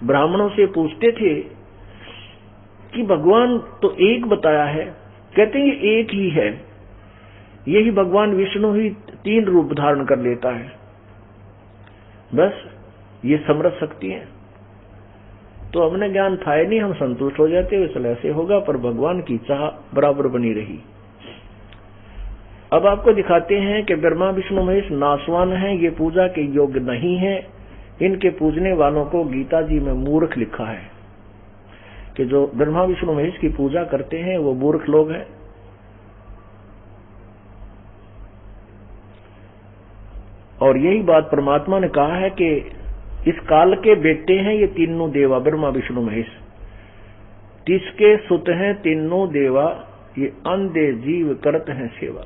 ब्राह्मणों से पूछते थे कि भगवान तो एक बताया है, कहते हैं ये एक ही है, यही भगवान विष्णु ही 3 रूप धारण कर लेता है, बस ये समरथ शक्ति है। तो हमने ज्ञान था ही नहीं, हम संतुष्ट हो जाते, इसलिए ऐसे होगा, पर भगवान की चाह बराबर बनी रही। अब आपको दिखाते हैं कि ब्रह्मा विष्णु महेश नासवान हैं, ये पूजा के योग्य नहीं है, इनके पूजने वालों को गीता जी में मूर्ख लिखा है कि जो ब्रह्मा विष्णु महेश की पूजा करते हैं वो मूर्ख लोग हैं। और यही बात परमात्मा ने कहा है कि इस काल के बेटे हैं ये तीनों देवा, ब्रह्मा विष्णु महेश, तिसके सुत हैं तीनों देवा, ये अंधे जीव करत हैं सेवा।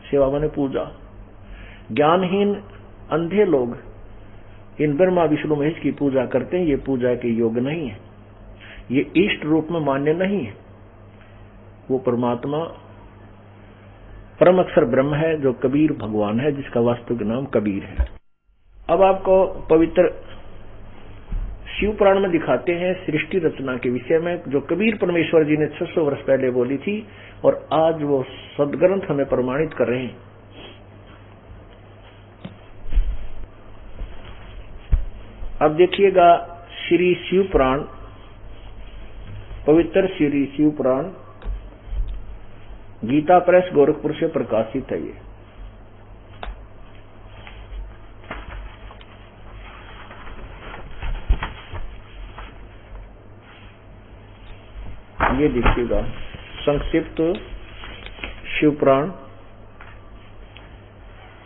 सेवा माने पूजा। ज्ञानहीन अंधे लोग इन ब्रह्मा विष्णु महेश की पूजा करते हैं, ये पूजा के योग्य नहीं है, ये इष्ट रूप में मान्य नहीं है। वो परमात्मा परम अक्षर ब्रह्म है जो कबीर भगवान है, जिसका वास्तविक नाम कबीर है। अब आपको पवित्र शिव पुराण में दिखाते हैं सृष्टि रचना के विषय में, जो कबीर परमेश्वर जी ने 600 वर्ष पहले बोली थी, और आज वो सदग्रंथ हमें प्रमाणित कर रहे हैं। अब देखिएगा श्री शिव पुराण, पवित्र श्री शिव पुराण गीता प्रेस गोरखपुर से प्रकाशित है। ये देखिएगा संक्षिप्त शिव पुराण,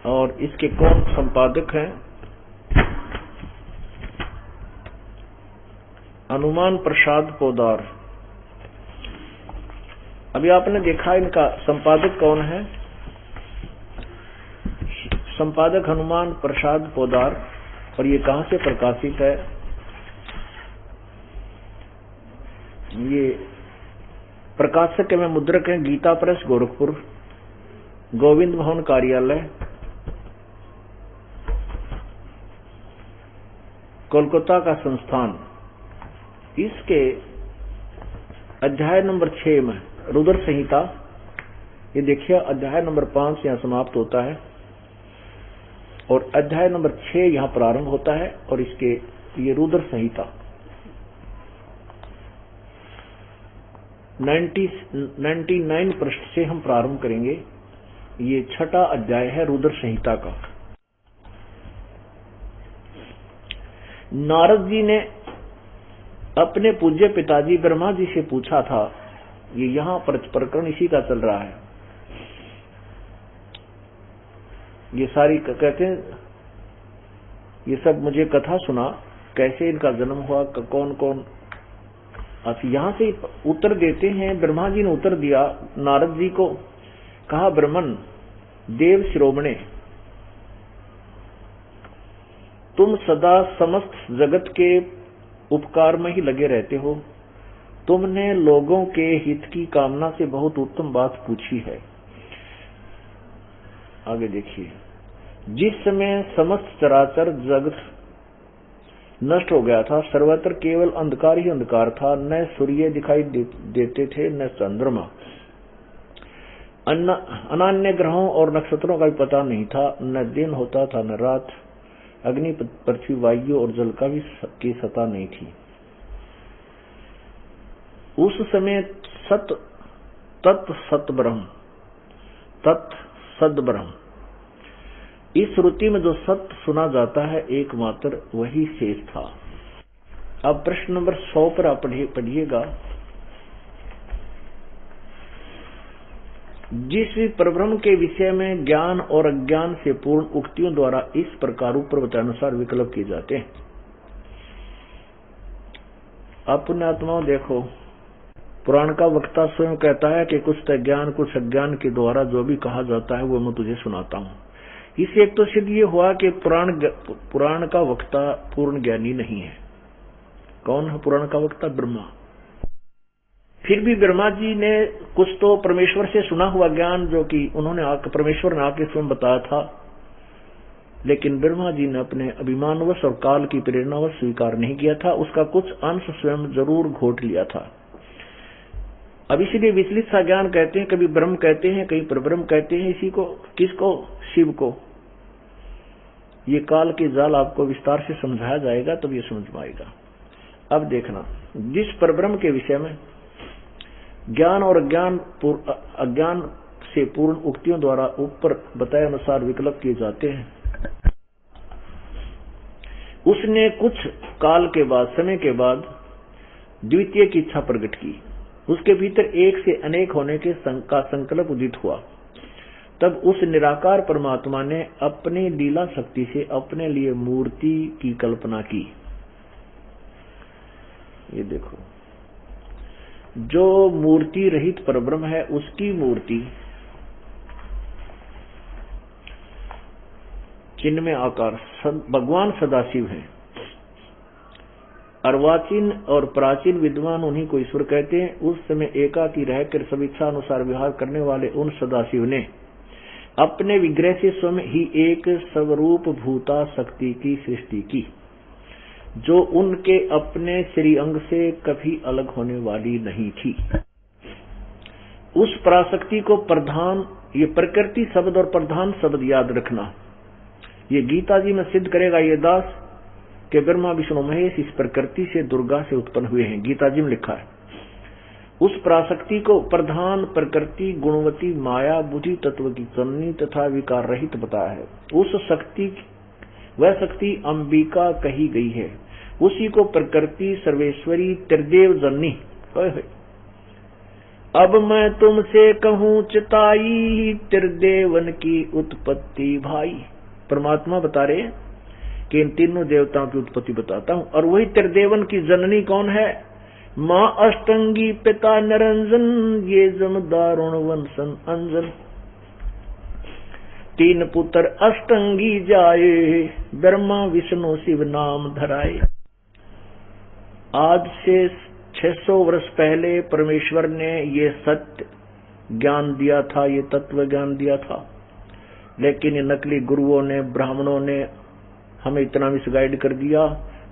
और इसके कौन संपादक हैं? हनुमान प्रसाद पोदार। अभी आपने देखा इनका संपादक कौन है? संपादक हनुमान प्रसाद पोदार। और ये कहां से प्रकाशित है? ये प्रकाशक में मुद्रक है गीता प्रेस गोरखपुर, गोविंद भवन कार्यालय, कोलकाता का संस्थान। इसके अध्याय नंबर 6 में रुद्र संहिता, ये देखिए अध्याय नंबर 5 यहां समाप्त होता है और अध्याय नंबर 6 यहां प्रारंभ होता है, और इसके ये रुद्र संहिता 99 पृष्ठ से हम प्रारंभ करेंगे। ये 6ठा अध्याय है रुद्र संहिता का। नारद जी ने अपने पूज्य पिताजी ब्रह्मा जी से पूछा था, ये यहाँ प्रकरण इसी का चल रहा है। ये सारी कहते हैं, ये सब मुझे कथा सुना, कैसे इनका जन्म हुआ, कौन कौन। अच्छा, यहां से उत्तर देते हैं। ब्रह्मा जी ने उत्तर दिया नारद जी को, कहा ब्रह्मन देव शिरोमणे, तुम सदा समस्त जगत के उपकार में ही लगे रहते हो। तुमने लोगों के हित की कामना से बहुत उत्तम बात पूछी है। आगे देखिए, जिस समय समस्त चराचर जगत नष्ट हो गया था, सर्वत्र केवल अंधकार ही अंधकार था। न सूर्य दिखाई देते थे, न चंद्रमा, अन्य ग्रहों और नक्षत्रों का भी पता नहीं था। न दिन होता था न रात। अग्नि, पृथ्वी, वायु और जल का भी की सत्ता नहीं थी। उस समय तत् सत ब्रह्म, इस श्रुति में जो सत्य सुना जाता है एकमात्र वही शेष था। अब प्रश्न नंबर 100 पर आप पढ़िएगा। जिस परब्रह्म के विषय में ज्ञान और अज्ञान से पूर्ण उक्तियों द्वारा इस प्रकार ऊपर बतानुसार विकल्प किए जाते हैं। अब पुण्यात्माओं देखो, पुराण का वक्ता स्वयं कहता है कि कुछ ज्ञान कुछ अज्ञान के द्वारा जो भी कहा जाता है वो मैं तुझे सुनाता हूं। इससे एक तो सिद्ध ये हुआ कि पुराण का वक्ता पूर्ण ज्ञानी नहीं है। कौन है पुराण का वक्ता? ब्रह्मा। फिर भी ब्रह्मा जी ने कुछ तो परमेश्वर से सुना हुआ ज्ञान जो कि उन्होंने परमेश्वर ने आके स्वयं बताया था, लेकिन ब्रह्मा जी ने अपने अभिमानवश और काल की प्रेरणावश स्वीकार नहीं किया था। उसका कुछ अंश स्वयं जरूर घोट लिया था। अब इसलिए विचलित सा ज्ञान कहते हैं, कभी ब्रह्म कहते हैं, कहीं परब्रह्म कहते हैं। इसी को किसको? शिव को। ये काल के जाल आपको विस्तार से समझाया जाएगा तब ये समझ में आएगा। अब देखना, जिस परब्रह्म के विषय में ज्ञान और अज्ञान से पूर्ण उक्तियों द्वारा ऊपर बताए अनुसार विकल्प किए जाते हैं, उसने कुछ काल के बाद, समय के बाद द्वितीय की इच्छा प्रकट की। उसके भीतर एक से अनेक होने के का संकल्प उदित हुआ। तब उस निराकार परमात्मा ने अपनी लीला शक्ति से अपने लिए मूर्ति की कल्पना की। ये देखो, जो मूर्ति रहित परब्रह्म है उसकी मूर्ति चिन्मय आकार भगवान सदाशिव है। अर्वाचीन और प्राचीन विद्वान उन्हीं को ईश्वर कहते हैं। उस समय एकाकी रहकर सब इच्छा अनुसार व्यवहार करने वाले उन सदाशिव ने अपने विग्रह से स्वयं ही एक स्वरूप भूता शक्ति की सृष्टि की, जो उनके अपने श्री अंग से कभी अलग होने वाली नहीं थी। उस पराशक्ति को प्रधान, ये प्रकृति शब्द और प्रधान शब्द याद रखना। ये गीता जी में सिद्ध करेगा ये दास कि ब्रह्मा विष्णु महेश इस प्रकृति से दुर्गा से उत्पन्न हुए हैं। गीता जी में लिखा है। उस पराशक्ति को प्रधान प्रकृति गुणवती माया बुद्धि तत्व की जननी तथा विकार रहित बताया है। उस शक्ति, वह शक्ति अंबिका कही गई है। उसी को प्रकृति सर्वेश्वरी त्रिदेव जननी। अब मैं तुमसे कहूं चिताई, त्रिदेवन की उत्पत्ति भाई। परमात्मा बता रहे हैं कि इन तीनों देवताओं की उत्पत्ति बताता हूं। और वही त्रिदेवन की जननी कौन है? मां अष्टंगी पिता निरंजन, ये जम दारुण वंशन अंजन। तीन पुत्र अष्टंगी जाए, ब्रह्मा विष्णु शिव नाम धराए। आज से 600 वर्ष पहले परमेश्वर ने ये सत्य ज्ञान दिया था, ये तत्व ज्ञान दिया था, लेकिन ये नकली गुरुओं ने, ब्राह्मणों ने हमें इतना मिसगाइड कर दिया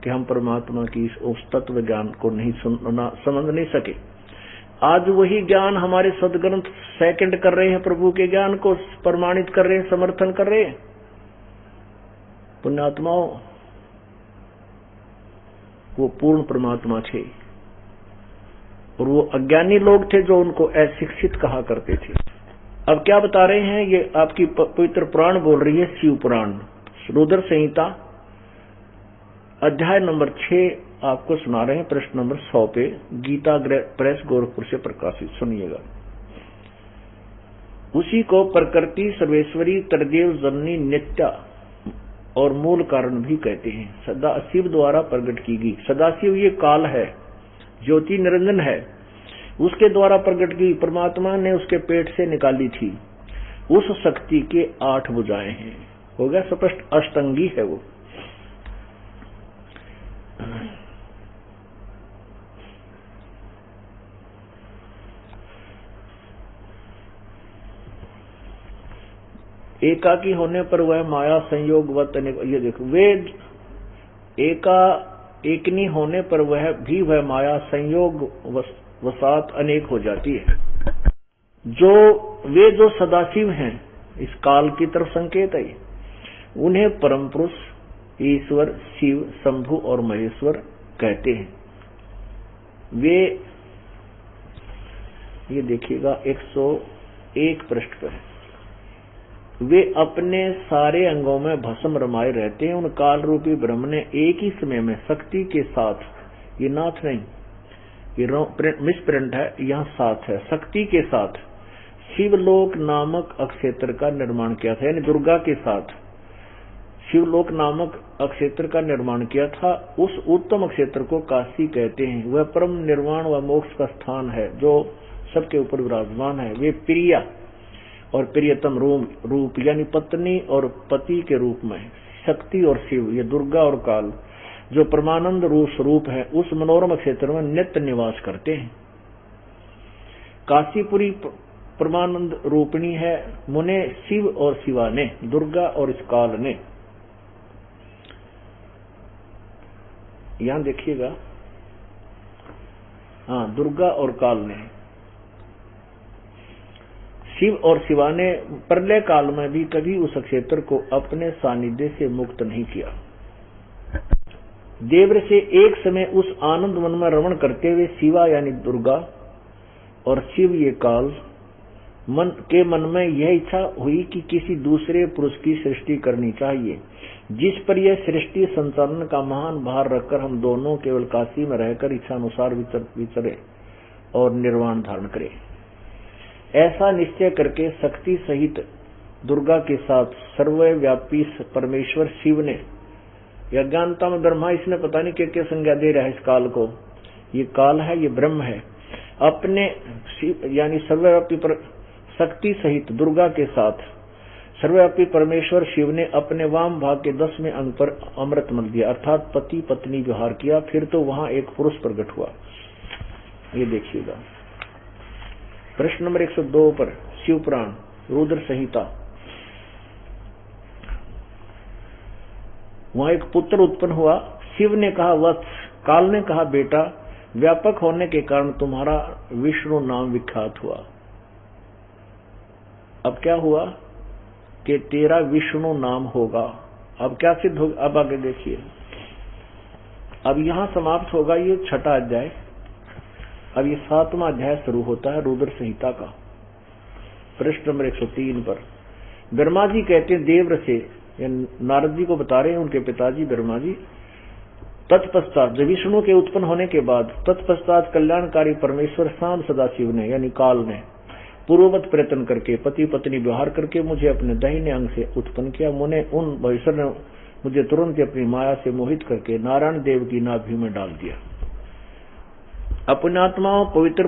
कि हम परमात्मा की उस तत्व ज्ञान को नहीं समझ नहीं सके। आज वही ज्ञान हमारे सदग्रंथ सेकंड कर रहे हैं, प्रभु के ज्ञान को प्रमाणित कर रहे हैं, समर्थन कर रहे हैं। पुण्यात्माओं, वो पूर्ण परमात्मा थे और वो अज्ञानी लोग थे जो उनको अशिक्षित कहा करते थे। अब क्या बता रहे हैं? ये आपकी पवित्र पुराण बोल रही है, शिव पुराण, रुद्र संहिता अध्याय नंबर 6 आपको सुना रहे हैं, प्रश्न नंबर 100 पे, गीता प्रेस गोरखपुर से प्रकाशित। सुनिएगा। उसी को प्रकृति सर्वेश्वरी तरदेव जननी नित्या और मूल कारण भी कहते हैं। सदाशिव द्वारा प्रकट की गई। सदाशिव ये काल है, ज्योति निरंजन है, उसके द्वारा प्रकट की। परमात्मा ने उसके पेट से निकाली थी। उस शक्ति के 8 भुजाएं हैं। हो गया स्पष्ट, अष्टंगी है वो। एकाकी होने पर वह माया संयोगवत अनेक। ये देखो, वेद एकनी होने पर वह माया संयोग वसात अनेक हो जाती है। जो सदाशिव हैं, इस काल की तरफ संकेत है, उन्हें परम पुरुष, ईश्वर, शिव, शंभु और महेश्वर कहते हैं। ये देखिएगा 101 पृष्ठ पर, वे अपने सारे अंगों में भस्म रमाए रहते हैं। उन काल रूपी ब्रह्म ने एक ही समय में शक्ति के साथ, ये नाथ नहीं, ये मिसप्रिंट है, यहाँ साथ है, शक्ति के साथ शिवलोक नामक अक्षेत्र का निर्माण किया था। यानी दुर्गा के साथ शिवलोक नामक अक्षेत्र का निर्माण किया था। उस उत्तम अक्षेत्र को काशी कहते हैं। वह परम निर्वाण व मोक्ष का स्थान है जो सबके ऊपर विराजमान है। वे प्रिया और प्रियतम रूप यानी पत्नी और पति के रूप में शक्ति और शिव, ये दुर्गा और काल, जो परमानंद स्वरूप है, उस मनोरम क्षेत्र में नित्य निवास करते हैं। काशीपुरी परमानंद रूपिणी है। मुने शिव और शिवा ने, दुर्गा और इस काल ने। यहां देखिएगा, हाँ, दुर्गा और काल ने, शिव और शिवा ने प्रलय काल में भी कभी उस क्षेत्र को अपने सानिध्य से मुक्त नहीं किया। देव्र से एक समय उस आनंद मन में रमण करते हुए शिवा यानी दुर्गा और शिव ये काल के मन में यह इच्छा हुई कि किसी दूसरे पुरुष की सृष्टि करनी चाहिए, जिस पर यह सृष्टि संचालन का महान भार रखकर हम दोनों केवल काशी में रहकर इच्छानुसार विचरे और निर्वाण धारण करें। ऐसा निश्चय करके शक्ति सहित दुर्गा के साथ सर्वव्यापी परमेश्वर शिव ने, यज्ञानता में ब्रह्मा, इसने पता नहीं क्या संज्ञा दे रहा है इस काल को, ये काल है, ये ब्रह्म है, अपने शिव यानी सर्वव्यापी शक्ति सहित दुर्गा के साथ सर्वव्यापी परमेश्वर शिव ने अपने वाम भाग के 10वें अंग पर अमृत मल दिया, अर्थात पति पत्नी विहार किया। फिर तो वहां एक पुरुष प्रकट हुआ। ये देखिएगा प्रश्न नंबर 102 पर, शिव पुराण रुद्र संहिता। वहां एक पुत्र उत्पन्न हुआ। शिव ने कहा वत्स, काल ने कहा बेटा, व्यापक होने के कारण तुम्हारा विष्णु नाम विख्यात हुआ। अब क्या हुआ कि तेरा विष्णु नाम होगा। अब क्या सिद्ध होगा, अब आगे देखिए। अब यहां समाप्त होगा ये 6वां अध्याय। अब ये 7वां अध्याय शुरू होता है रुद्र संहिता का। प्रश्न नंबर 103 पर ब्रह्मा जी कहते हैं देव्र से, नारद जी को बता रहे हैं उनके पिताजी ब्रह्मा जी, तत्पश्चात विष्णु के उत्पन्न होने के बाद तत्पश्चात कल्याणकारी परमेश्वर शाम सदाशिव ने यानी काल ने पूर्ववत प्रयत्न करके पति पत्नी व्यवहार करके मुझे अपने दाहिने अंग से उत्पन्न किया। उन भविष्य ने मुझे तुरंत अपनी माया से मोहित करके नारायण देव की नाभि में डाल दिया। अपने आत्माओं पवित्र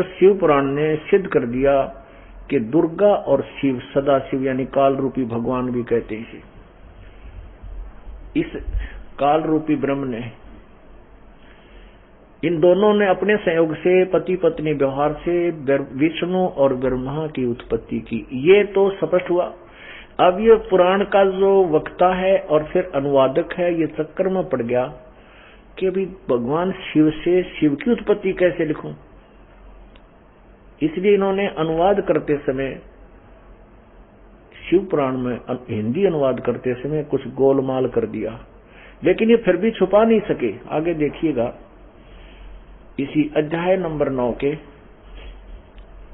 शिव पुराण ने सिद्ध कर दिया कि दुर्गा और शिव सदाशिव यानी काल रूपी भगवान भी कहते हैं। इस काल रूपी ब्रह्म ने, इन दोनों ने अपने संयोग से पति पत्नी व्यवहार से विष्णु और ब्रह्मा की उत्पत्ति की। ये तो स्पष्ट हुआ। अब ये पुराण का जो वक्ता है और फिर अनुवादक है, ये चक्कर में पड़ गया कि अभी भगवान शिव से शिव की उत्पत्ति कैसे लिखूं। इसलिए इन्होंने अनुवाद करते समय शिव पुराण में हिंदी अनुवाद करते समय कुछ गोलमाल कर दिया, लेकिन ये फिर भी छुपा नहीं सके। आगे देखिएगा इसी अध्याय नंबर 9 के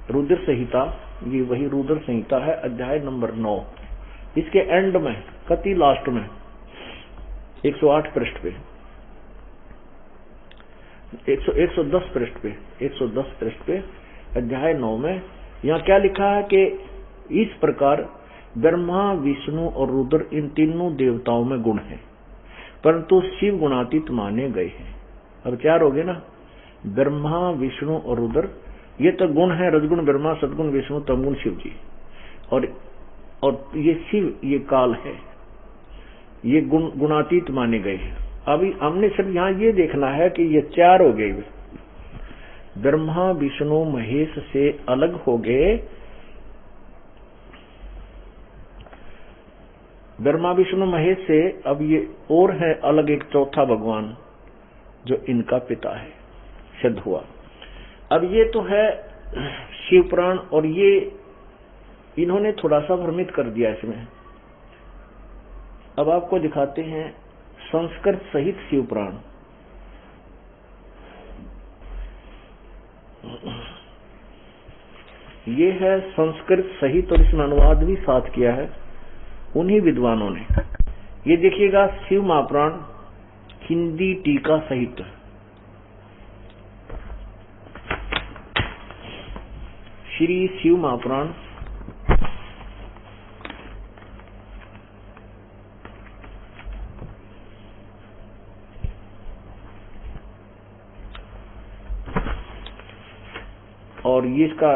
रुद्र संहिता, ये वही रुद्र संहिता है, अध्याय नंबर 9, इसके एंड में कति लास्ट में 108 पृष्ठ पे, 110 पृष्ठ पे, 110 पृष्ठ पे अध्याय 9 में यहाँ क्या लिखा है कि इस प्रकार ब्रह्मा, विष्णु और रुद्र इन तीनों देवताओं में गुण हैं, परंतु शिव गुणातीत माने गए हैं। अब 4 हो गए ना, ब्रह्मा, विष्णु और रुद्र, ये तो गुण है, रजगुण ब्रह्मा, सदगुण विष्णु, तमगुण शिव जी, और ये शिव, ये काल है, ये गुणातीत माने गए हैं। अभी हमने सिर्फ यहाँ ये देखना है कि ये 4 हो गए, ब्रह्मा, विष्णु, महेश से अलग हो गए, ब्रह्मा, विष्णु, महेश से अब ये और है अलग एक चौथा भगवान जो इनका पिता है, सिद्ध हुआ। अब ये तो है शिव पुराण, और ये इन्होंने थोड़ा सा भ्रमित कर दिया इसमें। अब आपको दिखाते हैं संस्कृत सहित शिव पुराण। ये है संस्कृत सहित, और इसमें अनुवाद भी साथ किया है उन्हीं विद्वानों ने। ये देखिएगा शिव महापुराण हिंदी टीका सहित, श्री शिव महापुराण और ये इसका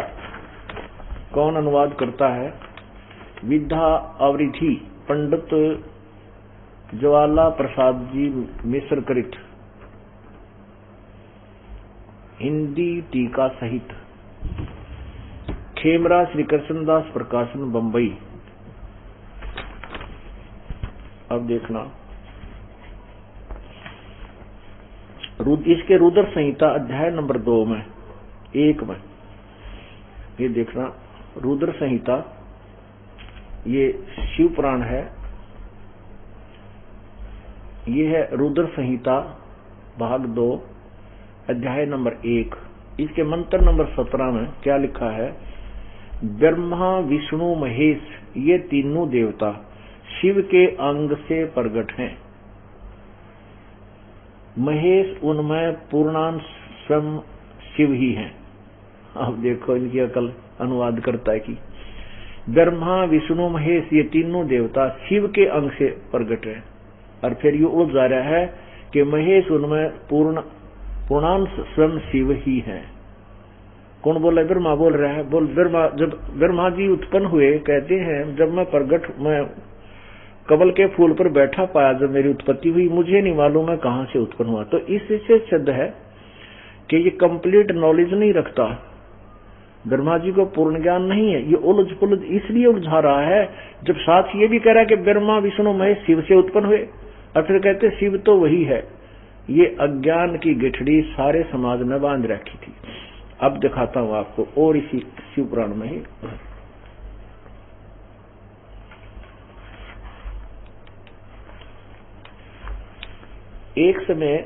कौन अनुवाद करता है? विद्या आवृधि पंडित ज्वाला प्रसाद जी मिश्र कृत, हिंदी टीका सहित, खेमरा श्री कृष्णदास प्रकाशन बंबई। अब देखना इसके रुद्र संहिता अध्याय नंबर 2 में 1 में, ये देखना रुद्र संहिता, ये शिव पुराण है, ये है रुद्र संहिता भाग 2 अध्याय नंबर 1। इसके मंत्र नंबर 17 में क्या लिखा है? ब्रह्मा, विष्णु, महेश ये तीनों देवता शिव के अंग से प्रकट हैं। महेश उनमें पूर्णांश स्वयं शिव ही हैं। अब देखो इनकी अकल अनुवाद करता है कि ब्रह्मा, विष्णु, महेश ये तीनों देवता शिव के अंग से प्रकट है, और फिर ये उड़ जा रहा है कि महेश उनमें पूर्णांश स्वयं शिव ही है। कौन बोल रहा है? ब्रह्मा बोल रहा है। बोल ब्रह्मा, जब ब्रह्मा जी उत्पन्न हुए, कहते हैं जब मैं प्रगट, मैं कमल के फूल पर बैठा पाया, जब मेरी उत्पत्ति हुई, मुझे नहीं मालूम है कहां से उत्पन्न हुआ। तो इससे सिद्ध है कि ये कंप्लीट नॉलेज नहीं रखता, ब्रह्मा जी को पूर्ण ज्ञान नहीं है, ये उलझ पुलझ इसलिए उलझा रहा है। जब साथ ये भी कह रहा है कि ब्रह्मा, विष्णु, महेश शिव से उत्पन्न हुए, और फिर कहते शिव तो वही है। ये अज्ञान की गिठड़ी सारे समाज में बांध रखी थी। अब दिखाता हूं आपको, और इसी शिव पुराण में ही एक समय